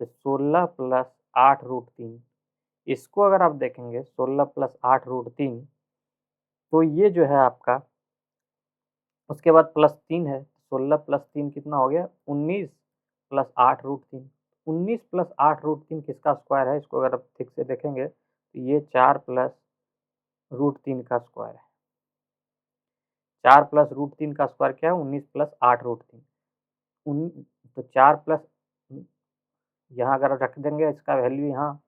तो 16 प्लस 8√3। इसको अगर आप देखेंगे 16 प्लस 8√3, तो ये जो है आपका, उसके बाद प्लस 3 है, 16 प्लस 3 कितना हो गया, 19 प्लस 8√3। 19 प्लस 8√3 किसका स्क्वायर है, इसको अगर आप ठीक से देखेंगे तो ये 4 प्लस √3 का स्क्वायर है। 4 प्लस √3 का स्क्वायर क्या है, 19 प्लस 8√3। तो 4 प्लस, यहाँ अगर रख देंगे इसका वैल्यू यहाँ,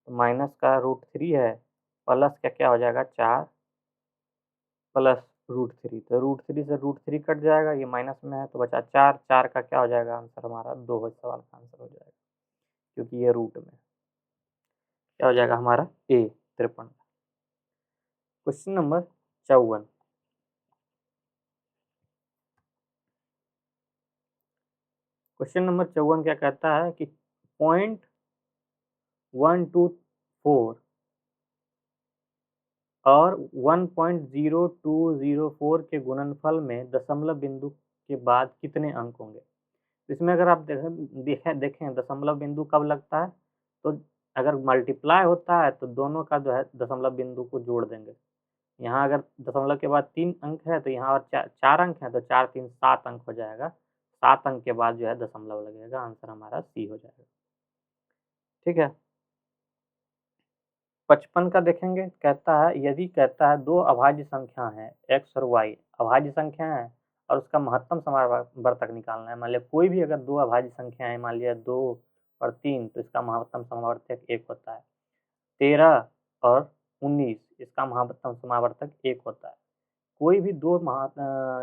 तो माइनस का √3 है, प्लस का क्या हो जाएगा, 4 प्लस √3, तो √3 से √3 कट जाएगा, ये माइनस में है तो बचा 4। 4 का क्या हो जाएगा आंसर हमारा, 2 इस सवाल का आंसर हो जाएगा, क्योंकि ये रूट में क्या हो जाएगा हमारा, ए 53। Question number 54। क्वेश्चन नंबर 54 क्या कहता है कि 0.124 और 1.0204 के गुणनफल में दशमलव बिंदु के बाद कितने अंक होंगे। इसमें अगर आप देखें दशमलव बिंदु कब लगता है, तो अगर मल्टीप्लाई होता है तो दोनों का जो है दशमलव बिंदु को जोड़ देंगे। यहाँ अगर दशमलव के बाद 3 अंक है तो यहाँ और 4 अंक है, तो 4 3 7 अंक हो जाएगा। 7 अंक के बाद जो है दशमलव लगेगा, आंसर हमारा सी हो जाएगा। ठीक है। 55 का देखेंगे, कहता है यदि कहता है 2 अभाज्य संख्या है x और y, अभाज्य संख्या है और उसका महत्तम समावर्तक निकालना है। मान लिया कोई भी अगर 2 अभाज्य संख्या है, मान लिया 2 और 3, तो इसका महत्तम समावर्तक 1 होता है। 13 और 19, इसका महत्तम समावर्तक 1 होता है। कोई भी 2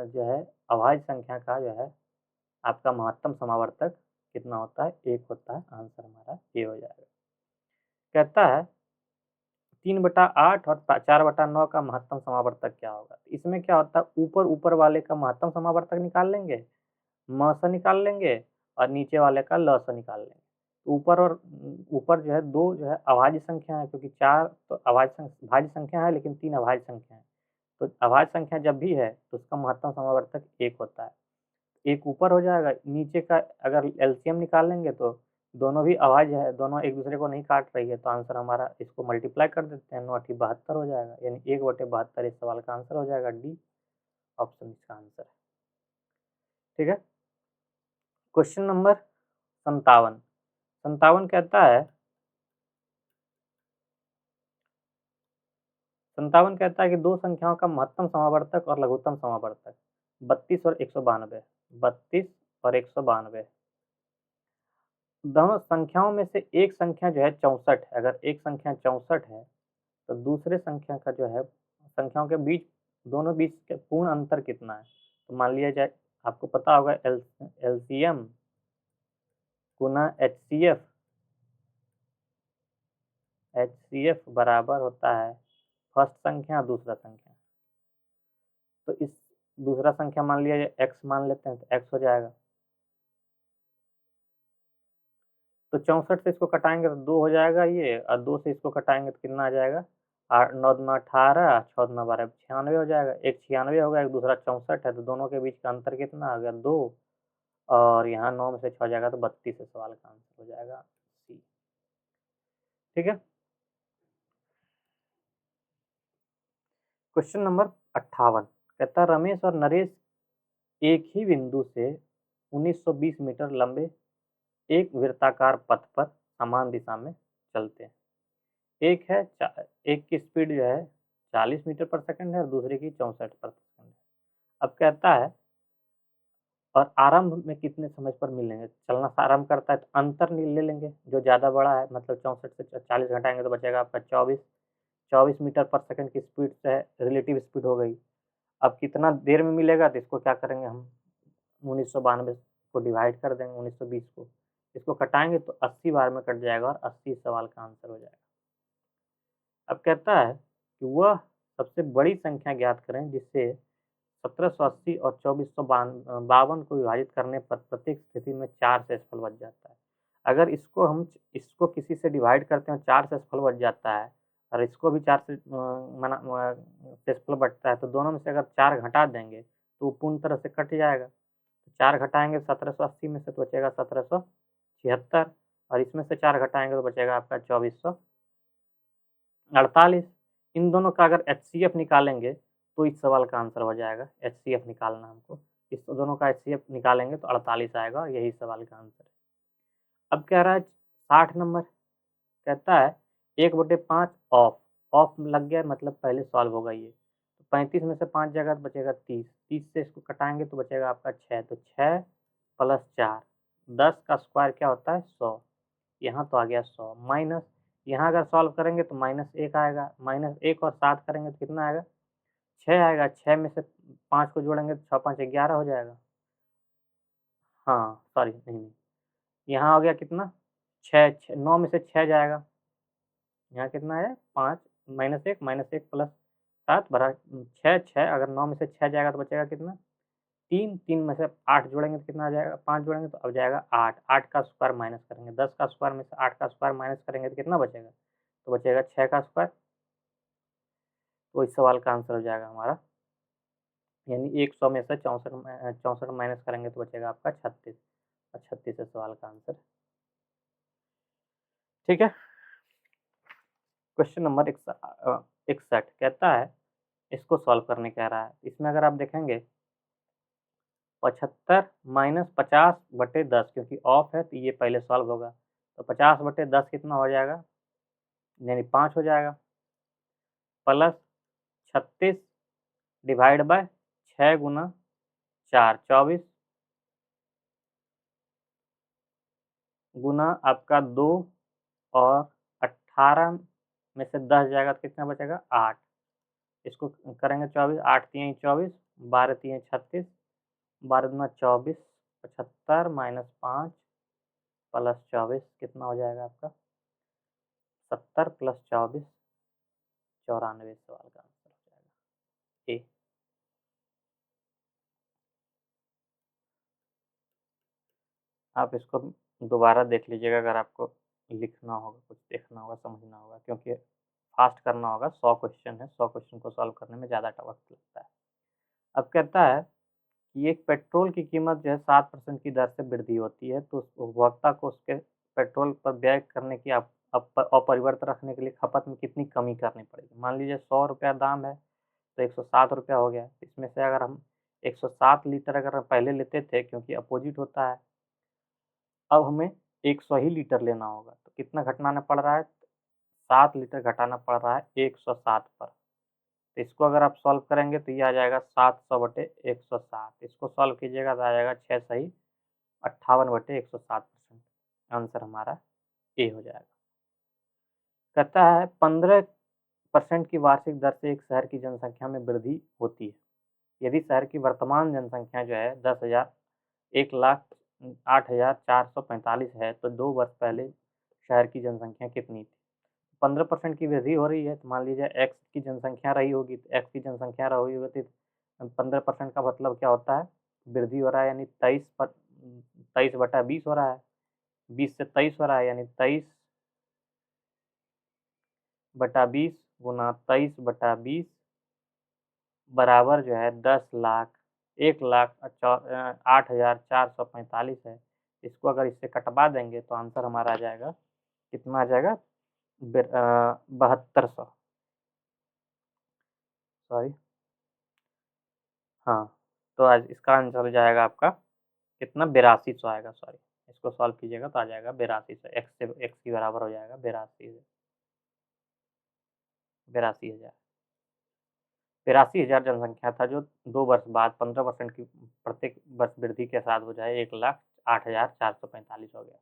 जो है अभाज्य संख्या का जो है आपका महत्तम समावर्तक कितना होता है, 1 होता है। आंसर हमारा ये हो जाएगा। कहता है 3/8 और 4/9 का महत्तम समावर्तक क्या होगा। इसमें क्या होता है, ऊपर ऊपर वाले का महत्तम समावर्तक निकाल लेंगे, म से निकाल लेंगे, और नीचे वाले का ल से निकाल लेंगे। ऊपर और ऊपर जो है 2 जो है अभाज्य संख्या है, क्योंकि 4 तो भाज्य संख्या है, लेकिन 3 अभाज्य संख्या है। तो अभाज्य संख्या जब भी है तो उसका महत्तम समावर्तक 1 होता है। 1 ऊपर हो जाएगा, नीचे का अगर एलसीएम निकाल लेंगे तो दोनों भी अभाज्य है, दोनों एक दूसरे को नहीं काट रही है, तो आंसर हमारा, इसको मल्टीप्लाई कर देते हैं, 9 8 72 हो जाएगा, यानी 1/72 इस सवाल का आंसर हो जाएगा। डी ऑप्शन इसका आंसर है। ठीक है। Question number 57। 57 कहता है, 57 कहता है कि 2 संख्याओं का महत्तम समावर्तक और लघुत्तम समावर्तक 32 और 192, 32 और 192, दोनों संख्याओं में से एक संख्या जो है 64 है। अगर एक संख्या 64 है तो दूसरे संख्या का जो है, संख्याओं के बीच, दोनों बीच के पूर्ण अंतर कितना है। तो मान लिया जाए, आपको पता होगा एलसीएम गुना एचसीएफ, एचसीएफ बराबर होता है फर्स्ट संख्या दूसरा संख्या। तो इस दूसरा संख्या मान लिया जाए एक्स मान लेते हैं, तो एक्स हो जाएगा। तो 64 से इसको कटाएंगे तो 2 हो जाएगा ये, और 2 से इसको कटाएंगे तो कितना आ जाएगा, 8 9 दूना 18, 6 दूना 12, 96 हो जाएगा। एक 96 होगा, एक दूसरा 64 है, तो दोनों के बीच का अंतर कितना आ गया, 2, और यहाँ 9 में से 6 जाएगा तो 32 से सवाल का आंसर हो जाएगा सी। ठीक है। क्वेश्चन नंबर 58 कहता है रमेश और नरेश एक ही बिंदु से 1920 मीटर लंबे एक वृत्ताकार पथ पर समान दिशा में चलते हैं। एक है एक की स्पीड जो है 40 मीटर पर सेकंड है और दूसरे की 64 पर सेकंड है। अब कहता है और आरंभ में कितने समय पर मिलेंगे? चलना आरंभ करता है तो अंतर ले लेंगे जो ज़्यादा बड़ा है, मतलब 64 से 40 घटाएँगे तो बचेगा आपका 24 मीटर पर सेकंड की स्पीड से रिलेटिव स्पीड हो गई। अब कितना देर में मिलेगा तो इसको क्या करेंगे हम 1992 को डिवाइड कर देंगे 1920 को। इसको कटाएँगे तो 80 बार में कट जाएगा और 80 सवाल का आंसर हो जाएगा। अब कहता है कि वह सबसे बड़ी संख्या ज्ञात करें जिससे 1780 और 2452 को विभाजित करने पर प्रत्येक स्थिति में 4 शेषफल बच जाता है। अगर इसको किसी से डिवाइड करते हैं 4 शेषफल बच जाता है और इसको भी 4 से शेषफल बचता है तो दोनों में से अगर 4 घटा देंगे तो वो पूर्ण तरह से कट जाएगा। 4 घटाएँगे 1780 में से तो बचेगा 1776 और इसमें से 4 घटाएँगे तो बचेगा आपका 2448। इन दोनों का अगर एचसीएफ निकालेंगे तो इस सवाल का आंसर हो जाएगा। एचसीएफ निकालना हमको, इस दोनों का एचसीएफ निकालेंगे तो 48 आएगा और यही सवाल का आंसर है। अब कह रहा है 60 नंबर, कहता है 1/5 ऑफ, ऑफ लग गया मतलब पहले सॉल्व होगा ये। तो 35 में से 5 जाएगा तो बचेगा 30, 30 से इसको कटाएँगे तो बचेगा आपका 6, तो 6 प्लस 4, 10 का स्क्वायर क्या होता है 100, यहाँ तो आ गया 100 माइनस यहाँ अगर सॉल्व करेंगे तो -1 आएगा, -1 और 7 करेंगे तो कितना आएगा 6 आएगा, 6 में से 5 को जोड़ेंगे तो 6 5 11 हो जाएगा। हाँ, सॉरी नहीं, यहाँ हो गया कितना 6 6 9 में से 6 जाएगा, यहाँ कितना है 5 -1 प्लस 7 बरा 6 6 अगर 9 में से 6 जाएगा तो बचेगा कितना 3 3 में से 8 जोड़ेंगे तो कितना आ जाएगा 5 जोड़ेंगे तो अब जाएगा 8 8 का स्क्वायर माइनस करेंगे 10 का स्क्वायर में से 8 का स्क्वायर माइनस करेंगे तो कितना बचेगा? तो बचेगा 6 का स्क्वायर, तो इस सवाल का आंसर हो जाएगा हमारा यानी 100 में से 64 माइनस करेंगे तो बचेगा आपका 36 और 36 है सवाल का आंसर। ठीक है? क्वेश्चन नंबर 61 कहता है इसको सॉल्व करने कह रहा है। इसमें अगर आप देखेंगे 75 माइनस 50/10 क्योंकि ऑफ है तो ये पहले सॉल्व होगा। तो 50/10 कितना हो जाएगा? यानी 5 हो जाएगा प्लस 36 डिवाइड बाय 6 गुना 4 24 गुना आपका 2 और 18 में से 10 जाएगा तो कितना बचेगा 8। इसको करेंगे 24 8 3 24 12 3 36 12 दूना 24 75 माइनस 5 प्लस 24 कितना हो जाएगा आपका 70 प्लस 24 94 सवाल का आंसर हो जाएगा ए। आप इसको दोबारा देख लीजिएगा अगर आपको लिखना होगा कुछ देखना होगा समझना होगा क्योंकि फास्ट करना होगा 100 क्वेश्चन है 100 क्वेश्चन को सॉल्व करने में ज़्यादा वक्त लगता है। अब कहता है कि एक पेट्रोल की कीमत जो है 7% की दर से वृद्धि होती है तो उपभोक्ता को उसके पेट्रोल पर व्यय करने की अपरिवर्तित रखने के लिए खपत में कितनी कमी करनी पड़ेगी। मान लीजिए 100 रुपया दाम है तो 107 रुपया हो गया। इसमें से अगर हम 107 लीटर अगर हम पहले लेते थे क्योंकि अपोजिट होता है, अब हमें 100 ही लीटर लेना होगा तो कितना घटाना पड़ रहा है 7 लीटर घटाना पड़ रहा है 107 पर। तो इसको अगर आप सॉल्व करेंगे तो ये आ जाएगा 700/107। इसको सॉल्व कीजिएगा तो आ जाएगा 6 सही 58/107%। आंसर हमारा ए हो जाएगा। कहता है 15% की वार्षिक दर से एक शहर की जनसंख्या में वृद्धि होती है। यदि शहर की वर्तमान जनसंख्या जो है 1,08,445 है तो 2 वर्ष पहले शहर की जनसंख्या कितनी थी? 15% की वृद्धि हो रही है तो मान लीजिए एक्स की जनसंख्या रही होगी तो एक्स की जनसंख्या रही होगी तो 15% का मतलब क्या होता है वृद्धि हो रहा है यानी 23/20 हो रहा है, 20 से 23 हो रहा है यानी 23/20 गुना 23/20 बराबर जो है 1,08,445 है। इसको अगर इससे कटवा देंगे तो आंसर हमारा आ जाएगा कितना आ जाएगा 7200 सॉरी हाँ, तो आज इसका आंसर हो जाएगा आपका कितना 8200 आएगा सॉरी। इसको सॉल्व कीजिएगा तो आ जाएगा 8200 एक्स की बराबर हो जाएगा 82। 82,000। 83,000 जनसंख्या था जो 2 वर्ष बाद 15% की प्रत्येक वर्ष वृद्धि के साथ हो जाए 1,08,445 हो गया।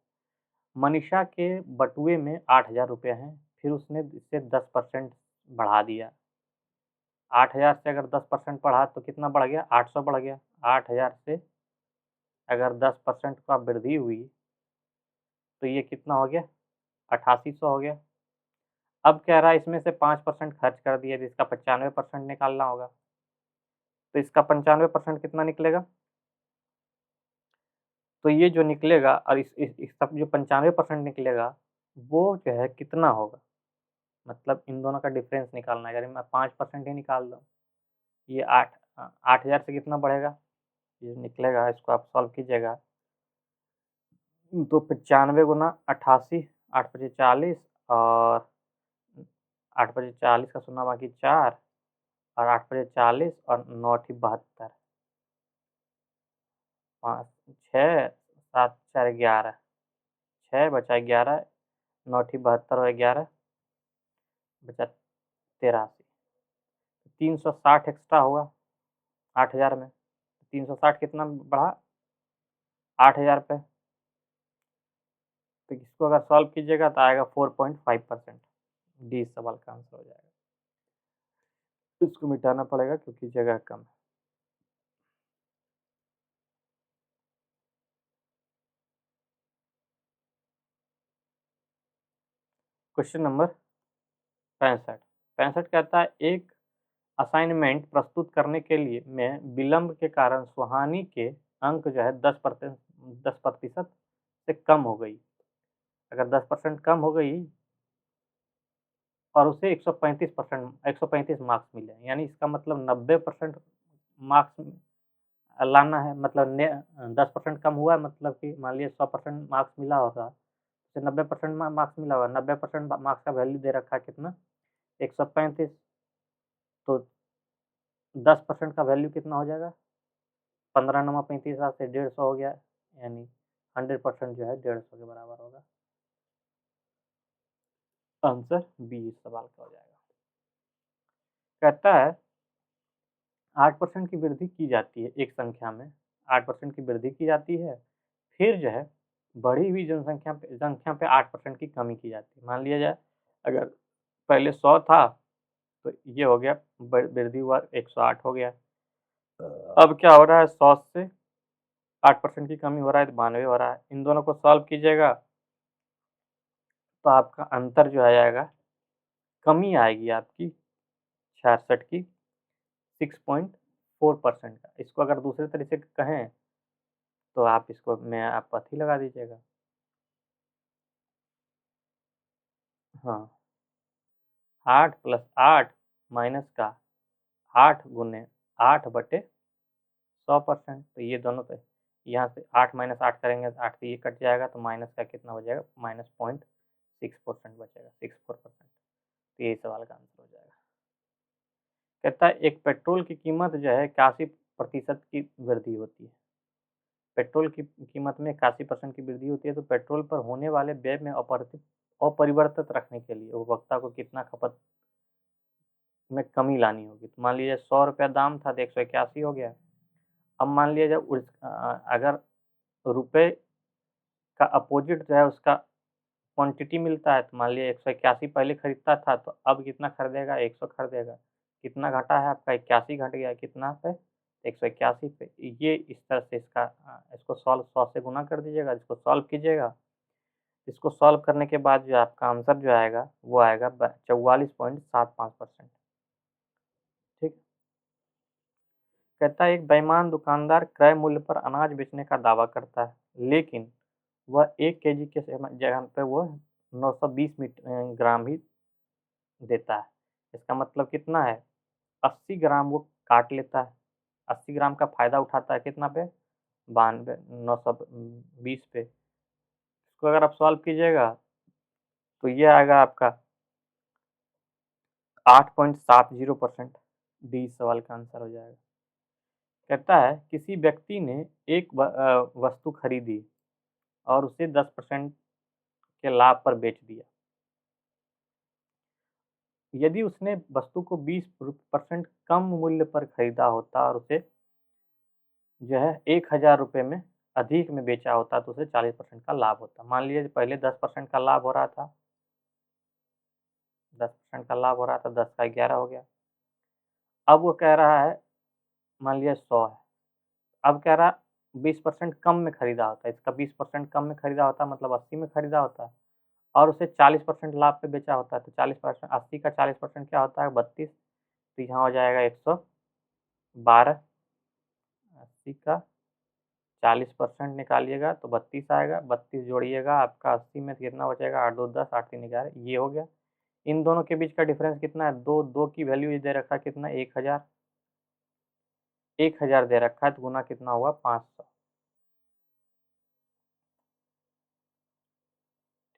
मनीषा के बटुए में 8,000 रुपये हैं, फिर उसने इससे 10% बढ़ा दिया। 8,000 से अगर 10% बढ़ा तो कितना बढ़ गया? 800 बढ़ गया। 8,000 से अगर 10% का वृद्धि हुई तो ये कितना हो गया? 8800 हो गया। अब कह रहा है इसमें से 5% खर्च कर दिया, तो इसका 95% निकालना होगा। तो इसका 95% कितना निकलेगा? तो ये जो निकलेगा और इस सब जो 95% निकलेगा, वो जो है कितना होगा? मतलब इन दोनों का डिफ़रेंस निकालना है। अगर मैं 5% ही निकाल दूँ, ये 8,000 से कितना बढ़ेगा? ये निकलेगा, इसको आप सॉल्व कीजिएगा। तो 95 गुना 88, 8 पचे 40 और 8 पचे 40 का शून्य बाकी 4 और 8 पचे 40 और 9 अठी 72, 5 6 7 4 11, 6 बचा 11, 9 अठी 72 और 11 बचा 83, 360 एक्स्ट्रा होगा 8,000 में। 360 कितना बढ़ा? 8,000 पे। तो इसको अगर सॉल्व कीजिएगा तो आएगा 4.5%। डी इस सवाल का आंसर हो जाएगा। इसको मिटाना पड़ेगा क्योंकि जगह कम है। Question number 65। 65 कहता है एक असाइनमेंट प्रस्तुत करने के लिए में विलंब के कारण सुहानी के अंक जो है 10% से कम हो गई। अगर 10% कम हो गई और उसे 135 मार्क्स मिले, यानी इसका मतलब 90% मार्क्स लाना है। मतलब 10% कम हुआ है, मतलब कि मान लीजिए 100% मार्क्स मिला होगा, उसे 90% मार्क्स मिला होगा। 90% मार्क्स का वैल्यू दे रखा है कितना? 135। तो 10% का वैल्यू कितना हो जाएगा? 15 नमा 35 से 150 हो गया, यानी 100% जो है 150 के बराबर होगा। आंसर बी इस सवाल का हो जाएगा। कहता है 8% की वृद्धि की जाती है एक संख्या में, 8% की वृद्धि की जाती है, फिर जो है बढ़ी हुई संख्या पे 8% की कमी की जाती है। मान लिया जाए अगर पहले 100 था तो ये हो गया, वृद्धि हुआ 108 हो गया। अब क्या हो रहा है? 100 से 8% की कमी हो रहा है तो 92 हो रहा है। इन दोनों को सॉल्व कीजिएगा तो आपका अंतर जो आ जाएगा, कमी आएगी आपकी 66 की 6.4% का। इसको अगर दूसरे तरीके से कहें तो आप इसको में आप अथी लगा दीजिएगा। हाँ, 8 + 8 माइनस का 8 गुने 8/100%। तो ये दोनों पे यहाँ से 8 - 8 करेंगे तो 8 से ये कट जाएगा, तो माइनस का कितना हो जाएगा? -0.6% बचेगा, 64%। तो यही सवाल का आंसर हो जाएगा। कहता है एक पेट्रोल की कीमत जो है 81% की वृद्धि होती है। पेट्रोल की कीमत में 81% की वृद्धि होती है, तो पेट्रोल पर होने वाले व्यय में अपरिवर्तित रखने के लिए उपभोक्ता को कितना खपत में कमी लानी होगी? तो मान लीजिए 100 रुपया दाम था तो 181 हो गया। अब मान लीजिए जब अगर रुपए का अपोजिट जो है उसका क्वांटिटी मिलता है, तो मान लीजिए 181 पहले खरीदता था तो अब कितना खरीदेगा? 100 खरीदेगा। कितना घटा है आपका? 81 घट गया, कितना पे? 181 पे। ये इस तरह से इसको सॉल्व 100 से गुना कर दीजिएगा, इसको सॉल्व कीजिएगा। इसको सॉल्व करने के बाद जो आपका आंसर जो आएगा वो आएगा 44.75%। ठीक। कहता है एक बेईमान दुकानदार क्रय मूल्य पर अनाज बेचने का दावा करता है, लेकिन वह 1 केजी के जगह पे वो 920 ग्राम ही देता है। इसका मतलब कितना है? 80 ग्राम वो काट लेता है, 80 ग्राम का फ़ायदा उठाता है कितना पे? 92 920 पे। इसको अगर आप सॉल्व कीजिएगा तो ये आएगा आपका 8.70%। डी सवाल का आंसर हो जाएगा। कहता है किसी व्यक्ति ने एक वस्तु खरीदी और उसे 10% के लाभ पर बेच दिया। यदि उसने वस्तु को 20% कम मूल्य पर खरीदा होता और उसे जो है ₹1000 में अधिक में बेचा होता तो उसे 40% का लाभ होता। मान लीजिए पहले 10% का लाभ हो रहा था, 10% का लाभ हो रहा था, 10 का 11 हो गया। अब वो कह रहा है, मान लिया 100 है, अब कह रहा 20% कम में खरीदा होता, इसका 20% कम में खरीदा होता मतलब 80 में खरीदा होता और उसे 40% लाभ पे बेचा होता है, तो 40% 80 का 40% क्या होता है 32, तो यहाँ हो जाएगा 112, 80 का 40% निकालिएगा तो 32 आएगा, 32 जोड़िएगा आपका 80 में तो कितना बचेगा 8 2 10 8 3 11, ये हो गया। इन दोनों के बीच का डिफरेंस कितना है 2, 2 की वैल्यू ये दे रखा है कितना 1000, 1000 दे रखा है तो गुना कितना हुआ 500,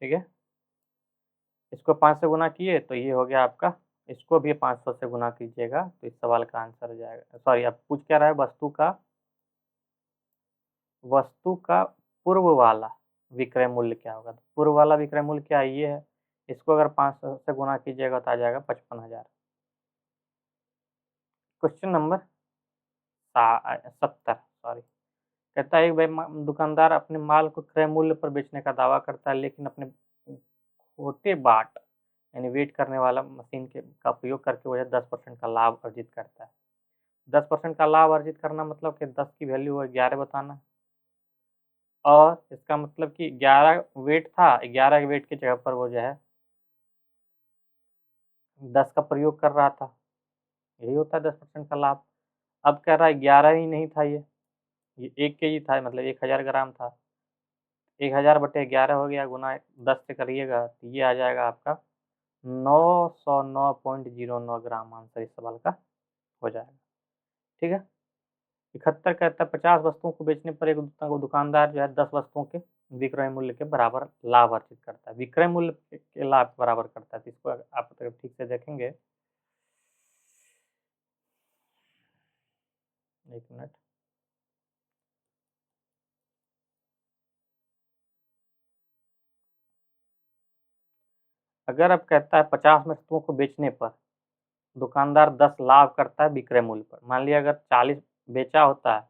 ठीक है। इसको 5 से गुना किए तो ये हो गया आपका, इसको भी 500 से गुना कीजिएगा तो इस सवाल का आंसर हो जाएगा। सॉरी, अब पूछ क्या रहा है वस्तु का पूर्व वाला विक्रय मूल्य क्या होगा? तो पूर्व वाला विक्रय मूल्य क्या है? ये है। इसको अगर 500 से गुना कीजिएगा तो आ जाएगा 55,000। Question number 70, sorry. कहता है एक दुकानदार अपने माल को क्रय मूल्य पर बेचने का दावा करता है लेकिन अपने छोटे बाट यानी वेट करने वाला मशीन का उपयोग करके वह 10% का लाभ अर्जित करता है। 10% का लाभ अर्जित करना मतलब कि 10 की वैल्यू है 11 बताना, और इसका मतलब कि 11 वेट था, 11 वेट की जगह पर वो जो है 10 का प्रयोग कर रहा था, यही होता है 10% का लाभ। अब कह रहा है 11 ही नहीं था ये 1 केजी था मतलब 1000 ग्राम था। 1000/11 हो गया, गुना 10 से करिएगा तो ये आ जाएगा आपका 909.09 ग्राम, आंसर इस सवाल का हो जाएगा। ठीक है। 71 कहता है 50 वस्तुओं को बेचने पर एक दुकानदार जो है 10 वस्तुओं के विक्रय मूल्य के बराबर लाभ अर्जित करता है। विक्रय मूल्य के लाभ बराबर करता है, तो इसको आप अगर ठीक से देखेंगे, 1 मिनट। अगर अब कहता है 50 वस्तुओं को बेचने पर दुकानदार 10 लाभ करता है विक्रय मूल्य पर। मान लिया अगर 40 बेचा होता है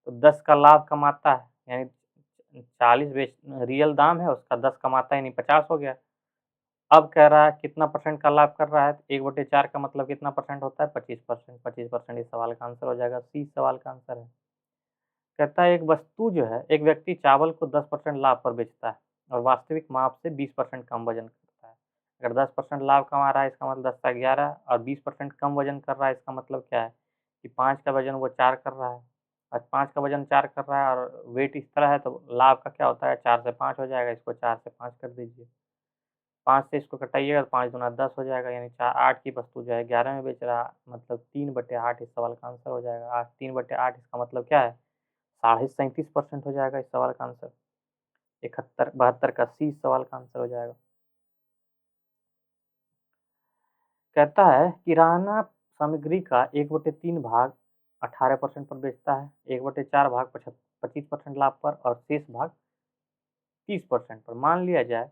तो 10 का लाभ कमाता है, यानी 40 बेच रियल दाम है उसका, 10 कमाता है यानी 50 हो गया। अब कह रहा है कितना परसेंट का लाभ कर रहा है, 1/4 का मतलब कितना परसेंट होता है 25%। 25% इस सवाल का आंसर हो जाएगा, सी सवाल का आंसर है। कहता है एक वस्तु जो है, एक व्यक्ति चावल को 10% लाभ पर बेचता है और वास्तविक माप से 20% कम वजन करता है। अगर 10% लाभ कमा रहा है इसका मतलब 10 का 11, और 20% कम वजन कर रहा है इसका मतलब क्या है कि 5 का वजन वो 4 कर रहा है, और 5 का वजन 4 कर रहा है और वेट इस तरह है तो लाभ का क्या होता है 4 से 5 हो जाएगा, इसको 4 से 5 कर दीजिए। 5 से इसको घटाइएगा तो 5 दूना 10 हो जाएगा, यानी 8 की वस्तु जो है 11 में बेच रहा है, मतलब 3/8 इस सवाल का आंसर हो जाएगा। 3/8 इसका मतलब क्या है 37.5% हो जाएगा इस सवाल का आंसर। 71 72 का सी सवाल का आंसर हो जाएगा। कहता है किराना सामग्री का 1/3 भाग 18% पर बेचता है, 1/4 भाग 25% लाभ पर और शेष भाग 30% पर। मान लिया जाए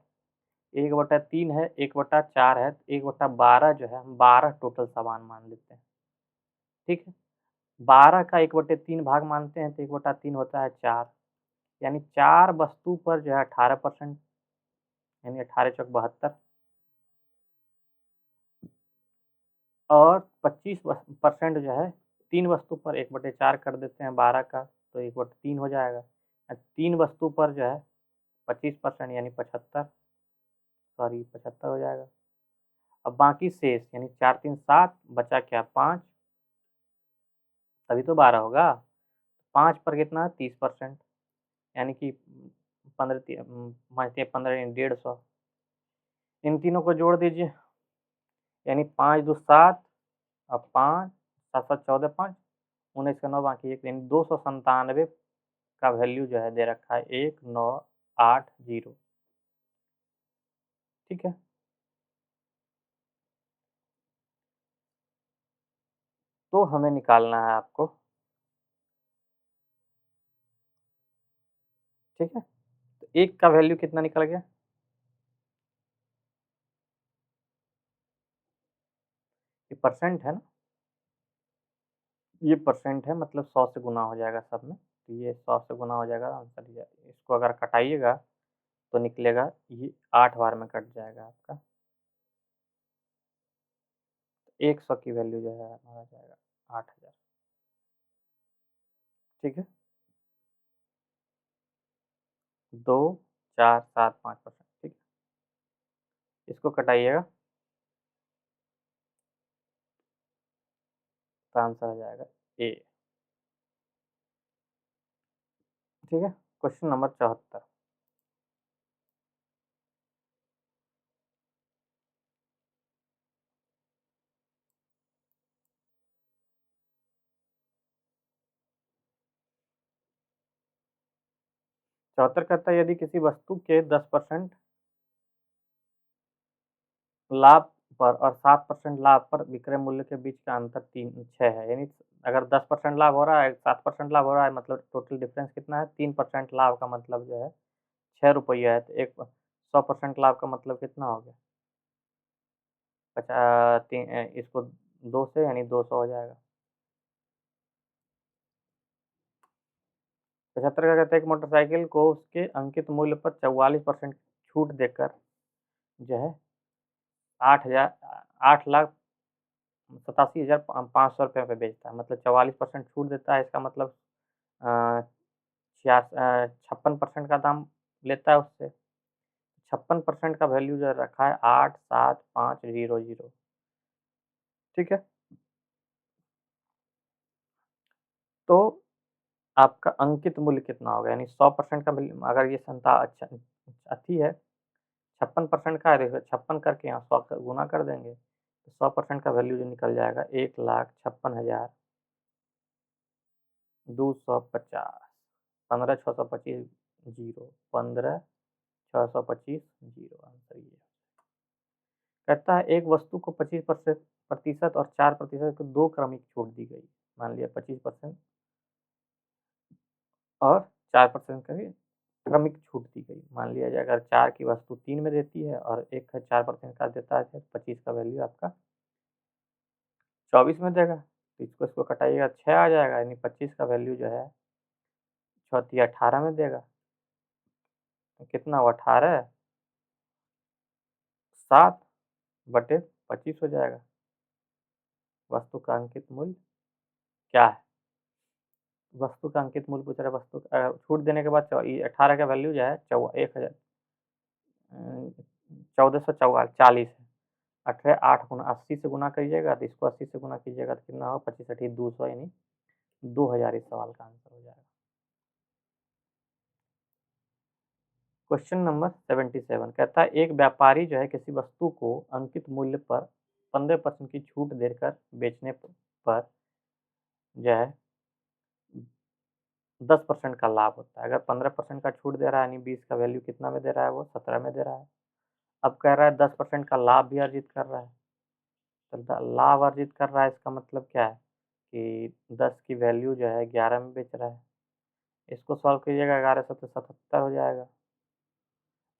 1/3 है, 1/4 है, 1/12 जो है हम 12 टोटल सामान मान लेते हैं। ठीक है। 12 का 1/3 भाग मानते हैं तो 1/3 होता है 4, यानी 4 वस्तु पर जो है 18%, यानी 18 चौक 72, और 25% जो है 3 वस्तु पर 1/4 कर देते हैं 12 का तो 1/3 हो जाएगा। 3 वस्तु पर जो है 25% यानी 75, सॉरी 75 हो जाएगा। अब बाकी शेष यानी 4 3 7 बचा क्या 5, तभी तो 12 होगा। 5 पर कितना 30%, यानी कि 15 यानी 150। इन तीनों को जोड़ दीजिए, यानी 5 2 7 और 5 7 7 14 5 19 का 9 बाकी 1, यानी 297 का वैल्यू जो है दे रखा है 1980। ठीक है। तो हमें निकालना है आपको, ठीक है। तो एक का वैल्यू कितना निकल गया ये परसेंट है ना, ये परसेंट है, मतलब 100 से गुना हो जाएगा सब में, तो ये 100 से गुना हो जाएगा आंसर ये। इसको अगर कटाइएगा तो निकलेगा ये 8 बार में कट जाएगा आपका। 100 की वैल्यू जो है हमारा जाएगा 8000। ठीक है, 2, 4, 7, 5%। ठीक है, इसको कटाइएगा तो आंसर आ जाएगा ए। ठीक है, क्वेश्चन नंबर 74। 74 कहता है यदि किसी वस्तु के 10% लाभ पर और 7% लाभ पर विक्रय मूल्य के बीच का अंतर 6 है, यानी अगर 10% लाभ हो रहा है, 7% लाभ हो रहा है, मतलब टोटल डिफरेंस कितना है? 3% लाभ का मतलब जो है 6 रुपया है, तो एक 100% लाभ का मतलब कितना हो गया? इसको 2 से यानी 200 हो जाएगा। 75 का कहता है एक मोटरसाइकिल को उसके अंकित मूल्य पर 44% छूट देकर जो है 8,87,500 पे बेचता है, मतलब 44% छूट देता है, इसका मतलब अ, 56% का दाम लेता है उससे। 56% का वैल्यू जो रखा है 87500। ठीक है, तो आपका अंकित मूल्य कितना होगा? यानी 100% का वैल्यू, अगर ये संता अच्छा अथी है, 56% का है, देखो 56 करके यहाँ 100 का गुना कर देंगे, तो 100% का वैल्यू जो निकल जाएगा 1,56,250। 15,625 जीरो, 15,625 जीरो, आंसर ये है। कहता है एक वस्तु को 25% और 4% को 2 क्रमिक छूट दी गई। मान लिया 25% और 4% का भी क्रमिक छूट दी गई। मान लिया जाए अगर 4 की वस्तु 3 में देती है और एक है 4% का देता है, तो 25 का वैल्यू आपका 24 में देगा। तो इसको कटाइएगा 6 आ जाएगा, यानी 25 का वैल्यू जो है 6 18 में देगा। तो कितना हुआ? 18, 7 बटे 25 हो जाएगा। वस्तु का अंकित मूल्य क्या है? वस्तु का अंकित मूल्य पूछ रहा है। वस्तु छूट देने के बाद ये 18 का वैल्यू जो है 1000 1440 है। 18 8 गुना 80 से गुना करिएगा, तो इसको 80 से गुना कीजिएगा तो कितना होगा? 25 8 200, यानी 2000 इस सवाल का आंसर हो जाएगा। क्वेश्चन नंबर 77 कहता है एक व्यापारी जो है किसी वस्तु को अंकित मूल्य पर 15% की छूट देकर बेचने पर जो है 10% का लाभ होता है। अगर 15% का छूट दे रहा है, यानी 20 का वैल्यू कितना में दे रहा है? वो 17 में दे रहा है। अब कह रहा है 10% का लाभ भी अर्जित कर रहा है। तो लाभ अर्जित कर रहा है, इसका मतलब क्या है कि 10 की वैल्यू जो है 11 में बेच रहा है। इसको सॉल्व कीजिएगा, 11 सत्तर 77 हो जाएगा।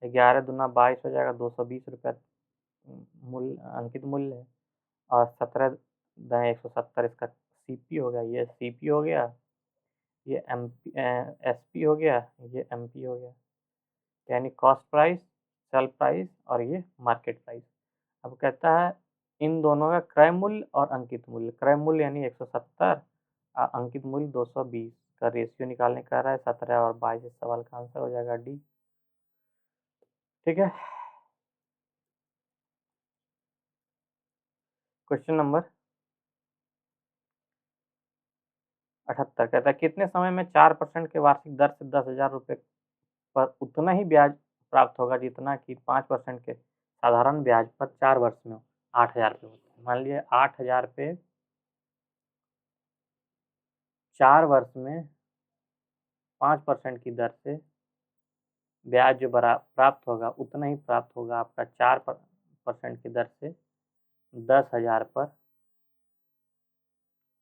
11 दूना 22 हो जाएगा, 220 रुपया मूल्य अंकित मूल्य है। और 17 दाएँ 170 इसका सीपी हो गया, ये सीपी हो गया, ये एसपी हो गया, ये एमपी हो गया। यानी कॉस्ट प्राइस, सेल प्राइस और ये मार्केट प्राइस। अब कहता है इन दोनों का क्रय मूल्य और अंकित मूल्य। क्रय मूल्य यानी 170, अंकित मूल्य 220 का रेशियो निकालने का रहा है। 17 और 22 इस सवाल का आंसर हो जाएगा डी। ठीक है, क्वेश्चन नंबर 78 कहता है कितने समय में 4% के वार्षिक दर से 10,000 रुपये पर उतना ही ब्याज प्राप्त होगा जितना कि 5% के साधारण ब्याज पर 4 वर्ष में 8,000 रुपये होता है। मान लीजिए 8,000 रुपये 4 वर्ष में 5% की दर से ब्याज जो बरा प्राप्त होगा उतना ही प्राप्त होगा आपका 4% की दर से 10,000 पर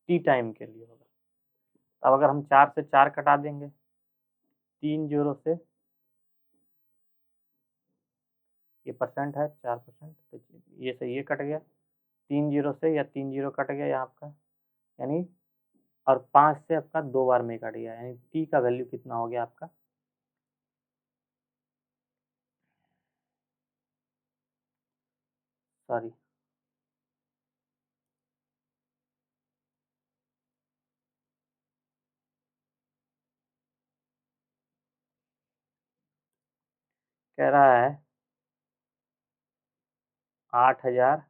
टी टाइम के लिए होगा। अब अगर हम 4 से 4 कटा देंगे, 3 जीरो से ये परसेंट है 4%, तो ये से ये कट गया, 3 जीरो से या 3 जीरो कट गया यहाँ आपका, यानी और 5 से आपका 2 बार में कट गया, यानी टी का वैल्यू कितना हो गया आपका? सॉरी, कह रहा है 8000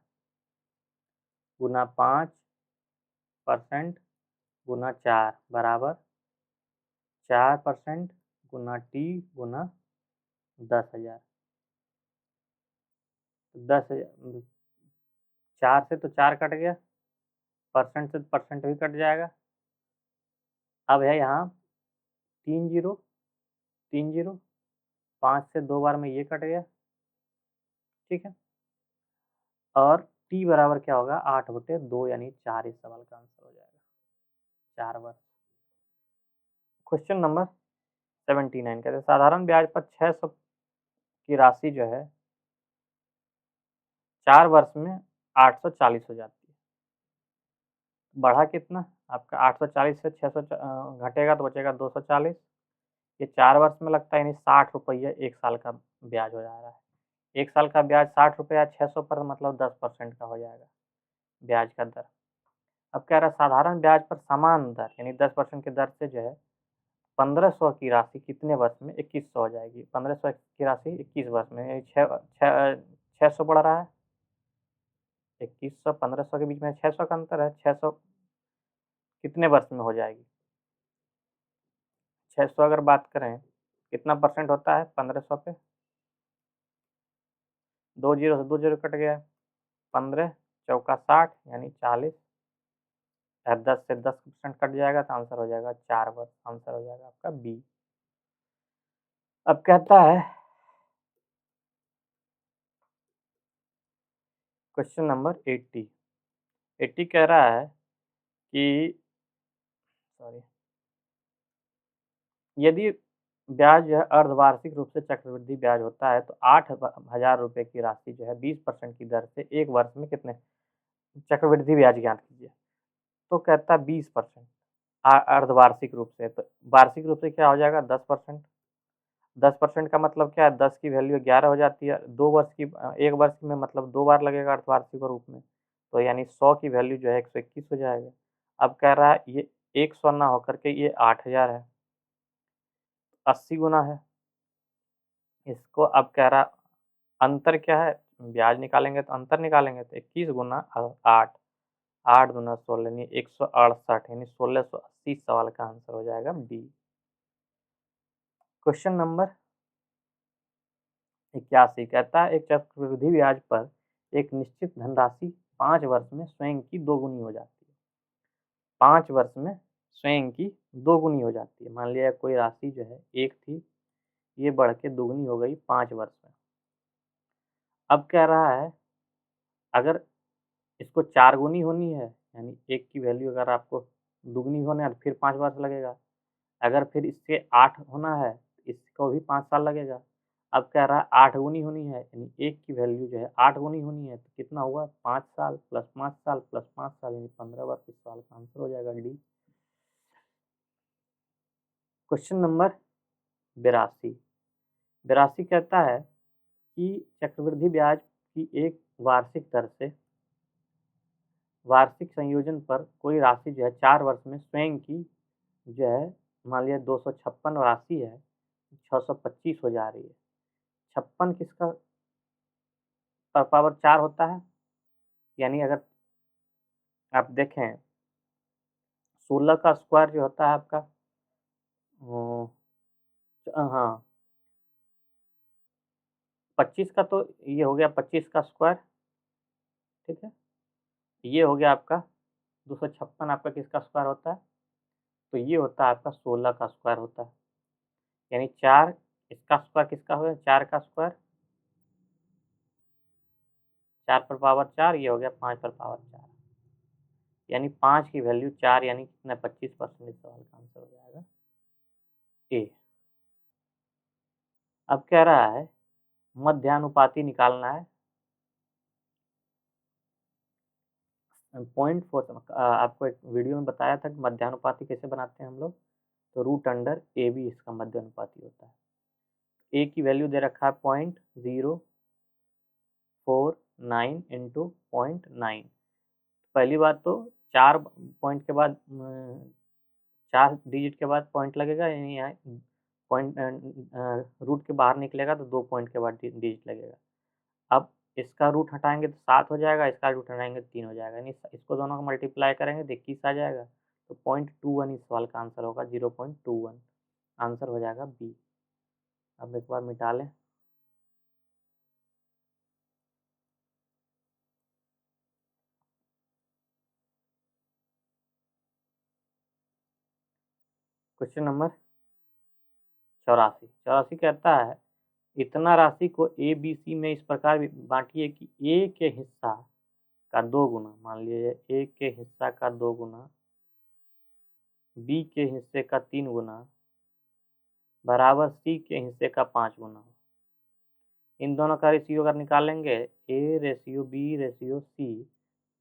गुना 5% गुना 4 बराबर 4% गुना टी गुना 10,000। 10,000, 4 से तो 4 कट गया, परसेंट से परसेंट भी कट जाएगा। अब है यहाँ 3 जीरो, 3 जीरो, 5 से 2 बार में ये कट गया, ठीक है। और टी बराबर क्या होगा? 8/2, यानी 4 इस सवाल का आंसर हो जाएगा, 4 वर्ष। क्वेश्चन नंबर 79 कहते हैं साधारण ब्याज पर 600 की राशि जो है 4 वर्ष में 840 हो जाती है। बढ़ा कितना? आपका 840 से 600 घटेगा तो बचेगा 240। ये 4 वर्ष में लगता है, यानी 60 रुपये 1 साल का ब्याज हो जा रहा है। 1 साल का ब्याज 60 रुपया 600 पर, मतलब 10% का हो जाएगा ब्याज का दर। अब कह रहा है साधारण ब्याज पर समान दर, यानी 10% की दर से जो है 1500 की राशि कितने वर्ष में 2100 हो जाएगी? 1500 की राशि 21 वर्ष में, यानी 600 बढ़ रहा है। 2100 1500 के बीच में 600 का अंतर है। 600 कितने वर्ष में हो जाएगी? 600 अगर बात करें कितना परसेंट होता है 1500 पे? 2 जीरो से 2 जीरो कट गया, 15 चौका 60 यानी 40, और 10 से 10% कट जाएगा तो आंसर हो जाएगा 4 वर्ष। आंसर हो जाएगा आपका बी। अब कहता है क्वेश्चन नंबर 80। 80 कह रहा है कि सॉरी, यदि ब्याज जो है अर्धवार्षिक रूप से चक्रवृद्धि ब्याज होता है तो 8,000 रुपये की राशि जो है 20% की दर से 1 वर्ष में कितने चक्रवृद्धि ब्याज ज्ञात कीजिए। तो कहता है 20% अर्धवार्षिक रूप से, तो वार्षिक रूप से क्या हो जाएगा? 10%। 10% का मतलब क्या है? 10 की वैल्यू 11 हो जाती है। 2 वर्ष की 1 वर्ष में मतलब 2 बार लगेगा अर्धवार्षिक रूप में, तो यानी 100 की वैल्यू जो है 121 हो जाएगा। अब कह रहा है ये 100 ना होकर के ये 8,000 है, 80 गुना है इसको। अब कह रहा अंतर क्या है? ब्याज निकालेंगे तो अंतर निकालेंगे, तो 21 गुना 8, 8 दूना 16 यानी 168, यानी 1680 सवाल का आंसर हो जाएगा बी। क्वेश्चन नंबर 81 कहता है एक चक्रवृद्धि ब्याज पर एक निश्चित धनराशि 5 वर्ष में स्वयं की दोगुनी हो जाती है। 5 वर्ष में स्वयं की दोगुनी हो जाती है। मान लिया कोई राशि जो है 1 थी, ये बढ़ के दोगुनी हो गई 5 वर्ष में। अब कह रहा है अगर इसको 4 गुनी होनी है, यानी 1 की वैल्यू अगर आपको दुगनी होना है तो फिर 5 वर्ष लगेगा। अगर फिर इससे 8 होना है, इसको भी 5 साल लगेगा। अब कह रहा है 8 गुनी होनी है, यानी 1 की वैल्यू जो है 8 गुनी होनी है, तो कितना हुआ? 5 साल प्लस 5 साल प्लस 5 साल, यानी 15 वर्ष। इस साल का आंसर हो जाएगा डी। Question number 82। 82 कहता है कि चक्रवृद्धि ब्याज की एक वार्षिक दर से वार्षिक संयोजन पर कोई राशि जो है 4 वर्ष में स्वयं की जो है, मान लिया 256 राशि है 625 हो जा रही है। 56 किसका पावर 4 होता है, यानी अगर आप देखें 16 का स्क्वायर जो होता है आपका, हाँ 25 का, तो ये हो गया 25 का स्क्वायर, ठीक है। ये हो गया आपका 256 आपका किसका स्क्वायर होता है? तो ये होता है आपका 16 का स्क्वायर होता है, यानी 4 इसका स्क्वायर किसका हो गया? 4 का स्क्वायर, 4 पर पावर 4, ये हो गया 5 पर पावर 4, यानी 5 की वैल्यू 4, यानी कितना 25%। इस सवाल का आंसर हो जाएगा ए। अब कह रहा है मध्यानुपाती निकालना है। 0.4 आपको एक वीडियो में बताया था कि मध्यानुपाती कैसे बनाते हैं हम लोग, तो रूट अंडर ए बी इसका मध्यानुपाती होता है। ए की वैल्यू दे रखा है 0.049 इंटू 0.9। पहली बात तो 4 पॉइंट के बाद 4 डिजिट के बाद पॉइंट लगेगा, यानी यहाँ पॉइंट रूट के बाहर निकलेगा तो 2 पॉइंट के बाद डिजिट लगेगा। अब इसका रूट हटाएंगे तो 7 हो जाएगा, इसका रूट हटाएंगे तो 3 हो जाएगा, यानी इसको दोनों को मल्टीप्लाई करेंगे तो 21 आ जाएगा। तो 0.21 इस सवाल का आंसर होगा, 0.21 आंसर हो जाएगा बी। अब एक बार मिटा लें। Question number 84। 84 कहता है इतना राशि को ए बी सी में इस प्रकार बांटिए कि ए के हिस्सा का 2 गुना, मान लीजिए ए के हिस्सा का 2 गुना, बी के हिस्से का 3 गुना बराबर सी के हिस्से का 5 गुना हो। इन दोनों का रेशियो अगर निकालेंगे A ratio B ratio C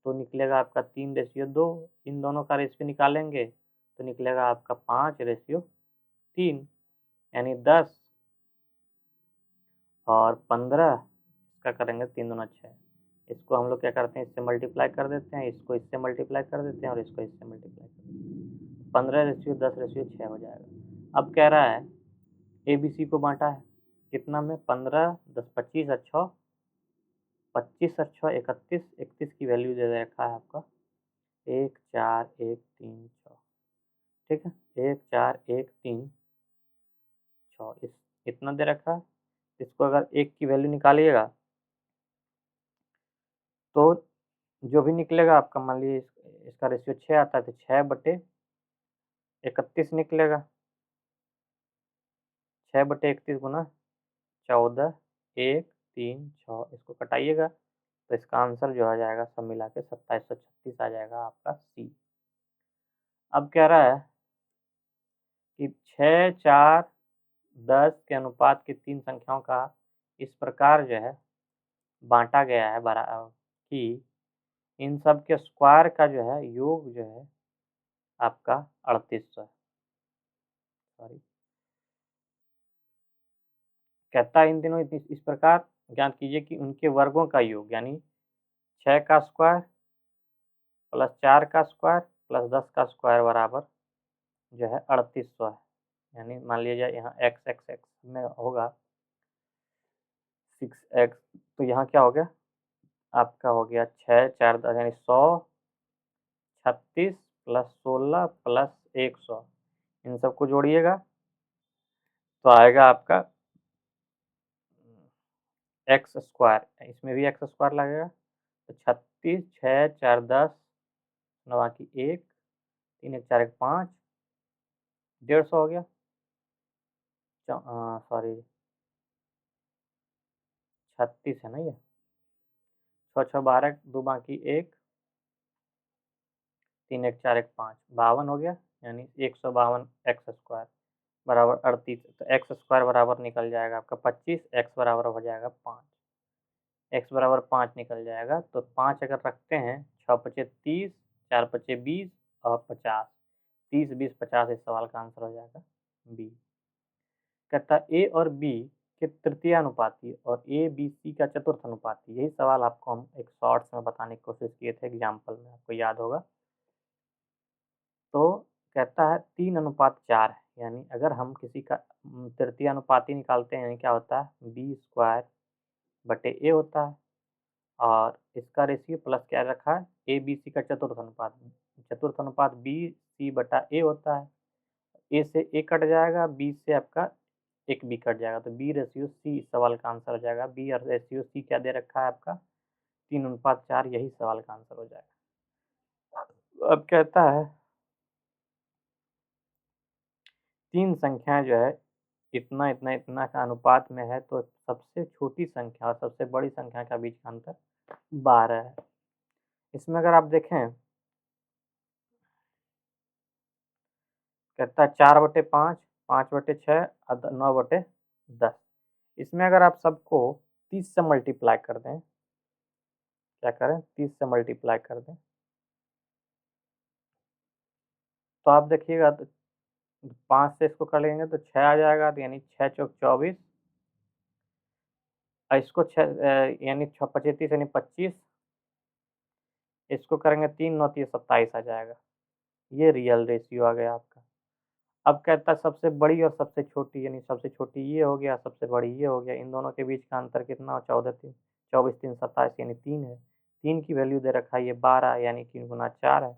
तो निकलेगा आपका 3:2। इन दोनों का रेशियो निकालेंगे तो निकलेगा आपका 5:3, यानी 10 और 15 इसका करेंगे 3 दूना 6। इसको हम लोग क्या करते हैं, इससे मल्टीप्लाई कर देते हैं, इसको इससे मल्टीप्लाई कर देते हैं और इसको इससे मल्टीप्लाई कर देते हैं। 15:10:6 हो जाएगा। अब कह रहा है ए बी सी को बांटा है कितना में, 15 10 25 और 6, 25 और 6 31, 31 की वैल्यू दे रखा है आपका 1 4 1 3 6। ठीक है, 1 4 1 3 6 इतना दे रखा है। इसको अगर एक की वैल्यू निकालिएगा तो जो भी निकलेगा आपका, मान लीजिए इसका रेशियो 6 आता है तो 6/31 निकलेगा। 6/31 गुना 14 1 3 6, इसको कटाइएगा तो इसका आंसर जो आ जाएगा सब मिला के 2736 आ जाएगा आपका सी। अब कह रहा है कि 6 4 10 के अनुपात की 3 संख्याओं का इस प्रकार जो है बांटा गया है कि इन सब के स्क्वायर का जो है योग जो है आपका 3800 है। सॉरी, कहता है इन दिनों इस प्रकार ज्ञात कीजिए कि उनके वर्गों का योग, यानी 6 का स्क्वायर प्लस 4 का स्क्वायर प्लस 10 का स्क्वायर बराबर जो है 3800 है। यानी मान लीजिए यहाँ एक्स एक्स एक्स में होगा 6x, तो यहाँ क्या हो गया आपका, हो गया 6 4 10 यानी 100 36 प्लस 16 प्लस 100, इन सबको जोड़िएगा तो आएगा आपका एक्स स्क्वायर, इसमें भी एक्स स्क्वायर लगेगा तो 36 6 4 10 9 की 1 3 1 4 1 5, 150 हो गया। सॉरी 36 है ना ये, 6 6 12 2 बाकी 1 3 1 4 1 5, 52 हो गया, यानी 152 एक्स स्क्वायर बराबर 38। तो एक्स स्क्वायर बराबर निकल जाएगा आपका 25, एक्स बराबर हो जाएगा 5, एक्स बराबर 5 निकल जाएगा। तो 5 अगर रखते हैं 6 पचे 30 4 पचे 20 और 50, 30 20 50 इस सवाल का आंसर हो जाएगा बी। कहता ए और बी के तृतीय अनुपाती और ए बी सी का चतुर्थ अनुपाती, यही सवाल आपको हम एक शॉर्ट्स में बताने की कोशिश किए थे एग्जाम्पल में, आपको याद होगा। तो कहता है 3:4 है, यानी अगर हम किसी का तृतीय अनुपाती निकालते हैं क्या होता है, बी स्क्वायर बटे ए होता है, और इसका रेशियो प्लस क्या रखा है, ए बी सी का चतुर्थ अनुपात बी सी बटा ए होता है। ए से ए कट जाएगा, बी से आपका एक बी कट जाएगा, तो बी रेशियो सी इस सवाल का आंसर हो जाएगा। बी और रेशियो सी क्या दे रखा है आपका 3:4, यही सवाल का आंसर हो जाएगा। अब कहता है 3 संख्याएं जो है इतना इतना इतना का अनुपात में है, तो सबसे छोटी संख्या और सबसे बड़ी संख्या का बीच का अंतर 12 है। इसमें अगर आप देखें कहता है 4/5 5/6 और 9/10। इसमें अगर आप सबको 30 से मल्टीप्लाई कर दें, क्या करें 30 से मल्टीप्लाई कर दें तो आप देखिएगा तो 5 से इसको कर लेंगे तो 6 आ जाएगा, तो यानी 6 चौक 24, इसको यानी 6 पचीस यानी 25, इसको करेंगे 3 9 तो ये 27 आ जाएगा। ये रियल रेशियो आ गया आपका। अब कहता है सबसे बड़ी और सबसे छोटी, यानी सबसे छोटी ये हो गया, सबसे बड़ी ये हो गया। इन दोनों के बीच का अंतर कितना हो? 24 3 27 यानी 3 है। 3 की वैल्यू दे रखा है ये 12 यानी 3 गुना 4 है।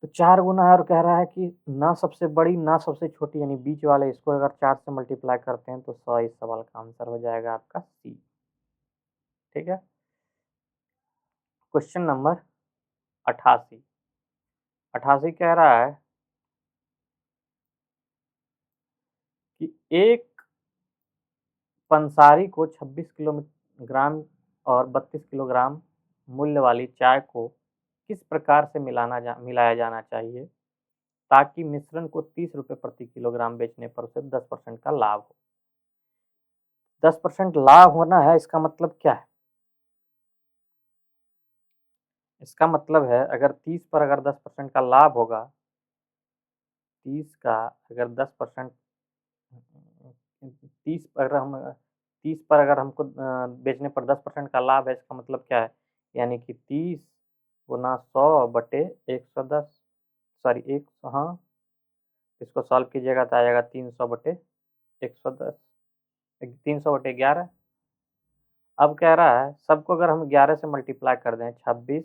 तो 4 गुना है और कह रहा है कि ना सबसे बड़ी ना सबसे छोटी यानी बीच वाले, इसको अगर 4 से मल्टीप्लाई करते हैं तो 100 इस सवाल का आंसर हो जाएगा आपका सी। ठीक है। Question number 88। 88 कह रहा है कि एक पंसारी को 26 किलोग्राम और 32 किलोग्राम मूल्य वाली चाय को किस प्रकार से मिलाया जाना चाहिए ताकि मिश्रण को 30 रुपये प्रति किलोग्राम बेचने पर उसे 10% का लाभ हो? 10% लाभ होना है, इसका मतलब क्या है? इसका मतलब है अगर 30 पर अगर 10% का लाभ होगा, 30 का अगर 10% 30 पर हम 30 पर अगर हमको बेचने पर 10% का लाभ है, इसका मतलब क्या है? यानी कि 30 गुना 100 बटे 110, सॉरी एक, हाँ, इसको सॉल्व कीजिएगा तो आ जाएगा 300 बटे 110, 300 बटे 11। अब कह रहा है सबको अगर हम 11 से मल्टीप्लाई कर दें, 26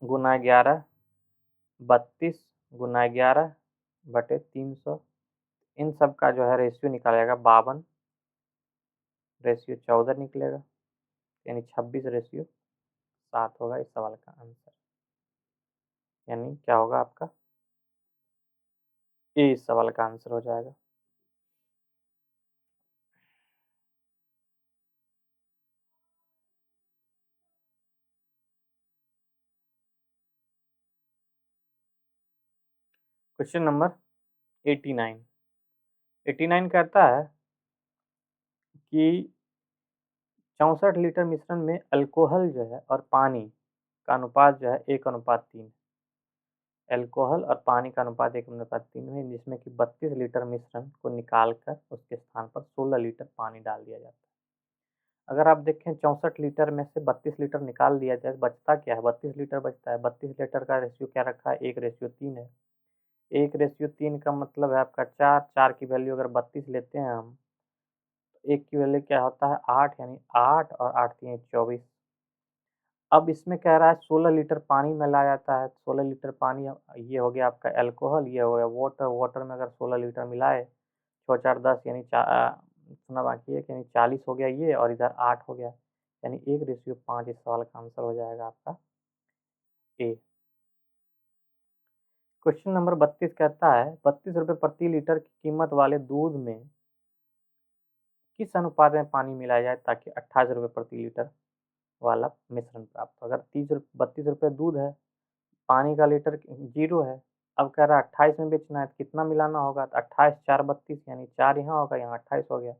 गुना 11, 32 गुना 11 बटे 300, इन सब का जो है रेशियो निकालेगा 52, रेशियो 14 निकलेगा, यानी 26 रेशियो 7 होगा इस सवाल का आंसर। यानी क्या होगा आपका? ए इस सवाल का आंसर हो जाएगा। Question number 89। 89 कहता है कि 64 लीटर मिश्रण में अल्कोहल जो है और पानी का अनुपात जो है 1:3, अल्कोहल और पानी का अनुपात 1:3 है, जिसमें कि 32 लीटर मिश्रण को निकालकर उसके स्थान पर 16 लीटर पानी डाल दिया जाता है। अगर आप देखें 64 लीटर में से 32 लीटर निकाल दिया जाए, बचता क्या है? 32 लीटर बचता है। 32 लीटर का रेशियो क्या रखा है? 1:3 है। 1:3 का मतलब है आपका 4, 4 की वैल्यू अगर 32 लेते हैं हम, तो 1 की वैल्यू क्या होता है? 8, यानी 8 और 8 3 24। अब इसमें कह रहा है 16 लीटर पानी मिलाया जाता है, 16 लीटर पानी, ये हो गया आपका अल्कोहल, ये हो गया वाटर, वाटर में अगर 16 लीटर मिलाए, 6 4 10 यानी सुना बाकी है कि यानी 40 हो गया ये, और इधर 8 हो गया, यानी 1:5 इस सवाल का आंसर हो जाएगा आपका ए। क्वेश्चन नंबर 32 कहता है 32 रुपये प्रति लीटर की कीमत वाले दूध में किस अनुपात में पानी मिलाया जाए ताकि 28 रुपये प्रति लीटर वाला मिश्रण प्राप्त हो? अगर 32 रुपये दूध है, पानी का लीटर 0 है, अब कह रहा है 28 में बेचना है तो कितना मिलाना होगा? तो 28 4 32, यानी 4 यहाँ होगा, यहाँ 28 हो गया,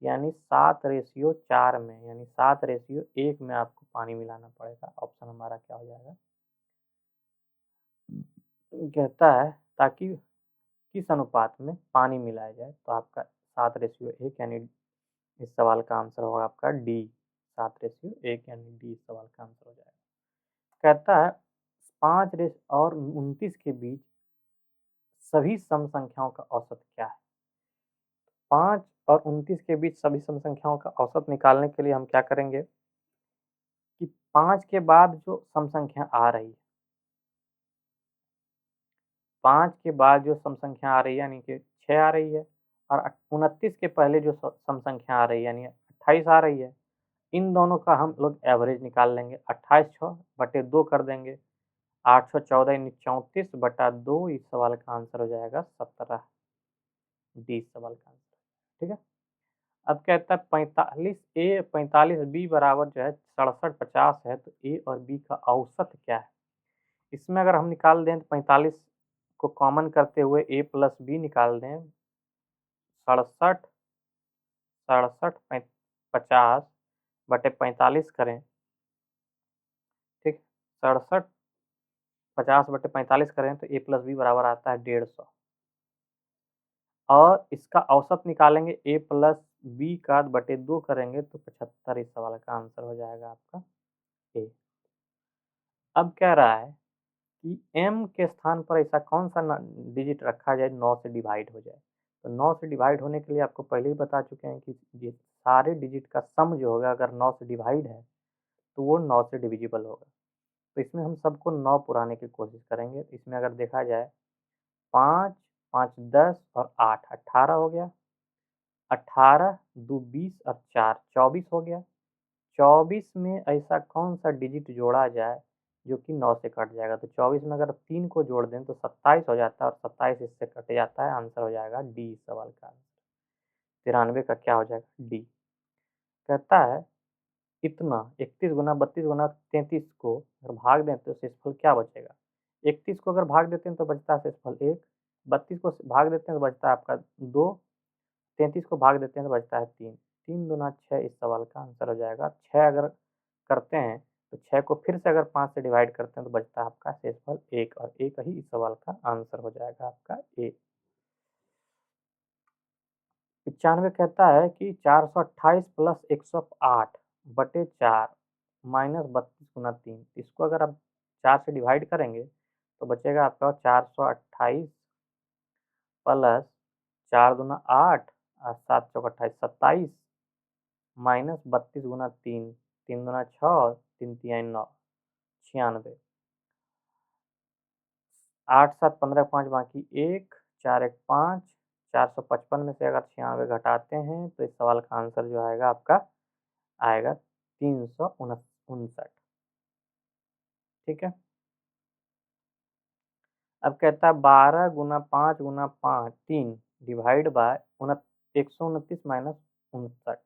यानी 7:4 में, यानी 7:1 में आपको पानी मिलाना पड़ेगा। ऑप्शन हमारा क्या हो जाएगा? कहता है ताकि किस अनुपात में पानी मिलाया जाए, तो आपका 7:1 यानी इस सवाल का आंसर होगा आपका डी। 7:1 यानी डी इस सवाल का आंसर हो जाएगा। कहता है 5 और 29 के बीच सभी सम संख्याओं का औसत क्या है? 5 और 29 के बीच सभी सम संख्याओं का औसत निकालने के लिए हम क्या करेंगे कि 5 के बाद जो सम संख्या आ रही है, 5 के बाद जो सम संख्या आ रही है यानी कि 6 आ रही है, और 29 के पहले जो सम संख्या आ रही है यानी 28 आ रही है, इन दोनों का हम लोग एवरेज निकाल लेंगे। 28 6 बटे 2 कर देंगे, 8 6 14 यानी 34 बटा 2 इस सवाल का आंसर हो जाएगा 17, डी इस सवाल का आंसर। ठीक है। अब कहता है 45 ए 45 बी बराबर जो है 67 50 है, तो ए और बी का औसत क्या है? इसमें अगर हम निकाल दें तो 45 को कॉमन करते हुए ए प्लस बी निकाल दें, 67 67 50 बटे 45 करें 67 50/45 करें तो a प्लस बी बराबर आता है 150 और इसका औसत निकालेंगे a प्लस बी का बटे 2 करेंगे तो 75 इस सवाल का आंसर हो जाएगा आपका ए। अब कह रहा है कि m के स्थान पर ऐसा कौन-सा डिजिट रखा जाए 9 से डिवाइड हो जाए। तो 9 से डिवाइड होने के लिए आपको पहले ही बता चुके हैं कि ये सारे डिजिट का सम जो होगा अगर 9 से डिवाइड है, तो वो 9 से डिविजिबल होगा। तो इसमें हम सबको 9 पुराने की कोशिश करेंगे। इसमें अगर देखा जाए 5, 5 10 और 8 18 हो गया। 18 2 20 और 4 24 हो गया। 24 में ऐसा कौन-सा डिजिट जोड़ा जाए जो कि 9 से कट जाएगा। तो 24 में अगर 3 को जोड़ दें तो 27 हो जाता है और 27 इससे कट जाता है। आंसर हो जाएगा डी इस सवाल का। 93 का क्या हो जाएगा? डी। कहता है इतना 31 गुना 32 गुना 33 को अगर भाग दें तो शेषफल क्या बचेगा? 31 को अगर भाग देते हैं तो बचता है शेषफल 1, 32 को भाग देते हैं तो बचता है आपका 2, 33 को भाग देते हैं तो बचता है 3। 3 दूना 6 इस सवाल का आंसर हो जाएगा। 6 अगर करते हैं तो 6 को फिर से अगर 5 से डिवाइड करते हैं तो बचता है आपका शेषफल 1 और 1 ही इस सवाल का आंसर हो जाएगा आपका ए। 95 कहता है कि 428 प्लस 108 बटे 4 माइनस 32 गुना 3। इसको अगर आप 4 से डिवाइड करेंगे तो बचेगा आपका 428 प्लस 4 दूना 8 और 7 चौक 28 27 माइनस 32 गुना 3 3 दूना 6 3 तिहाई 9 96 8 7 15 5 बाकी 1 4 1 5 455 में से अगर 96 घटाते हैं तो इस सवाल का आंसर जो आएगा आपका आएगा 359। ठीक है। अब कहता है 12 गुना 5 गुना 5 3 डिवाइड बाय 129 माइनस 59।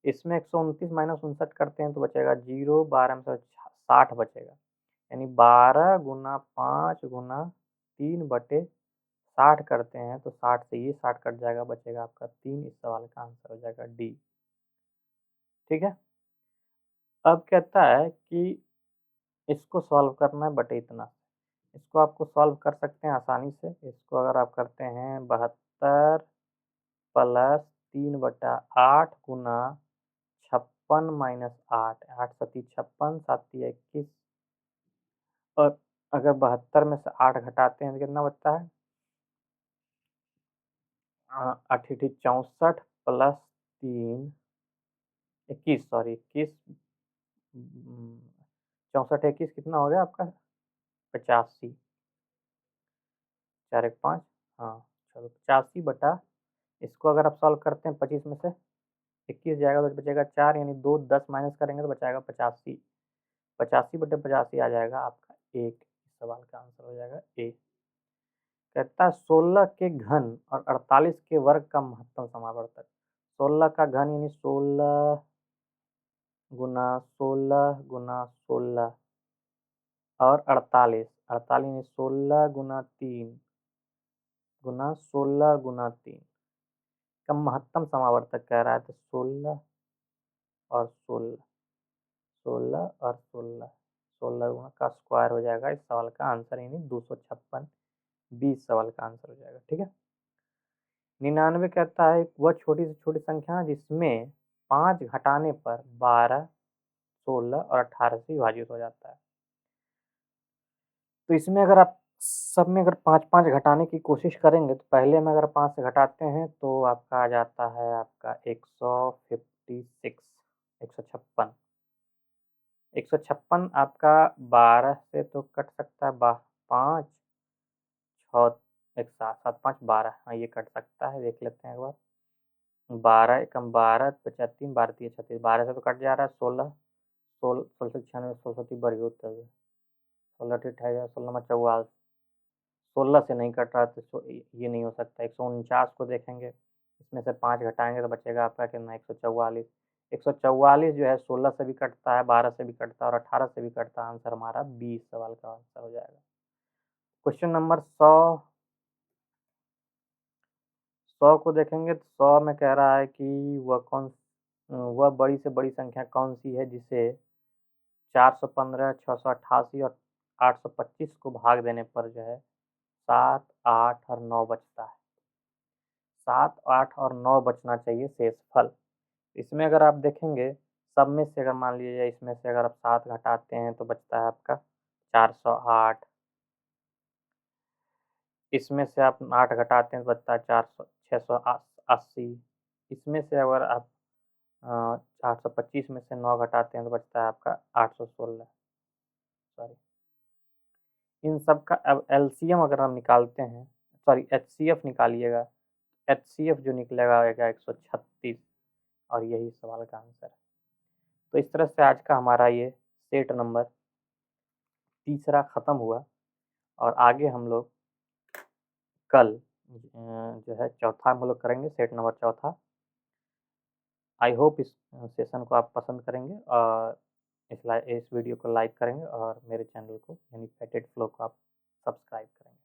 इसमें 129 माइनस 59 करते हैं तो बचेगा 0 12 में से 60 बचेगा। यानी 12 गुना 5 गुना 3 बटे 60 करते हैं तो 60 से ये 60 कट जाएगा, बचेगा आपका 3। इस सवाल का आंसर हो जाएगा डी। ठीक है। अब कहता है कि इसको सॉल्व करना है बटे इतना। इसको आपको सॉल्व कर सकते हैं आसानी से। इसको अगर आप करते हैं 72 प्लस 3/8 गुना 56 माइनस 8 8 सती 56 7 21 और अगर 72 में से 8 घटाते हैं तो कितना बचता है? 8 8 64 प्लस 3 21 सॉरी 21 64 21 कितना हो गया आपका? 85 4 1 5 हाँ चलो 85 बटा इसको अगर आप सॉल्व करते हैं 25 में से 21 जाएगा तो बचेगा 4 यानी 2 10 माइनस करेंगे तो बचाएगा 85। 85 बटे 85 आ जाएगा आपका 1। इस सवाल का आंसर हो जाएगा ए। कहता है 16 के घन और 48 के वर्ग का महत्तम समावर्तक। 16 का घन यानी 16 गुना 16 गुना 16 और 48 48 यानी 16 गुना 3 गुना 16 गुना 3 का महत्तम समावर्तक कह रहा है। तो 16 और 16 16 और 16 16 का स्क्वायर हो जाएगा। इस सवाल का आंसर यानी 256 20 सवाल का आंसर हो जाएगा। ठीक है। 99 कहता है वह छोटी से छोटी संख्या जिसमें 5 घटाने पर 12 16 और 18 से विभाजित हो जाता है। तो इसमें अगर आप सब में अगर 5-5 घटाने की कोशिश करेंगे तो पहले में अगर 5 से घटाते हैं तो आपका आ जाता है आपका 156 156 156 आपका 12 से तो कट सकता है 5 6 एक 7 7 5 12 हाँ ये कट सकता है। देख लेते हैं एक बार। 12 एकम 12 बचा 3 12 3 36 12 से तो कट जा रहा है 16 16 16 96 16 30 बड़ी होता है 16 28 16 में 44 16 से नहीं कट रहा तो ये नहीं हो सकता। 149 को देखेंगे इसमें से 5 घटाएंगे तो बचेगा आपका कितना 144। 144 जो है 16 से भी कटता है 12 से भी कटता है और 18 से भी कटता है। आंसर हमारा 20 सवाल का आंसर हो जाएगा। क्वेश्चन नंबर 100 को देखेंगे तो 100 में कह रहा है कि वह बड़ी से बड़ी संख्या कौन सी है जिसे 415, 688 और 825 को भाग देने पर जो है 7, 8 और 9 बचता है। 7, 8 और 9 बचना चाहिए शेषफल। इसमें अगर आप देखेंगे, सब में से अगर मान लीजिए इसमें से अगर आप 7 घटाते हैं तो बचता है आपका 408। इसमें से आप 8 घटाते हैं तो बचता है 400 680। इसमें से अगर आप 825 में से 9 घटाते हैं तो बचता है आपका 816, सॉरी। इन सब का अब एलसीएम अगर हम निकालते हैं, सॉरी एचसीएफ निकालिएगा, एचसीएफ जो निकलेगा आएगा 136 और यही सवाल का आंसर है। तो इस तरह से आज का हमारा ये सेट नंबर तीसरा खत्म हुआ और आगे हम लोग कल जो है चौथा हम लोग करेंगे, सेट नंबर चौथा। आई होप इस सेशन को आप पसंद करेंगे और इस वीडियो को लाइक करेंगे और मेरे चैनल को यानी फैटेड फ्लो को आप सब्सक्राइब करेंगे।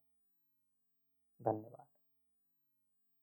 धन्यवाद।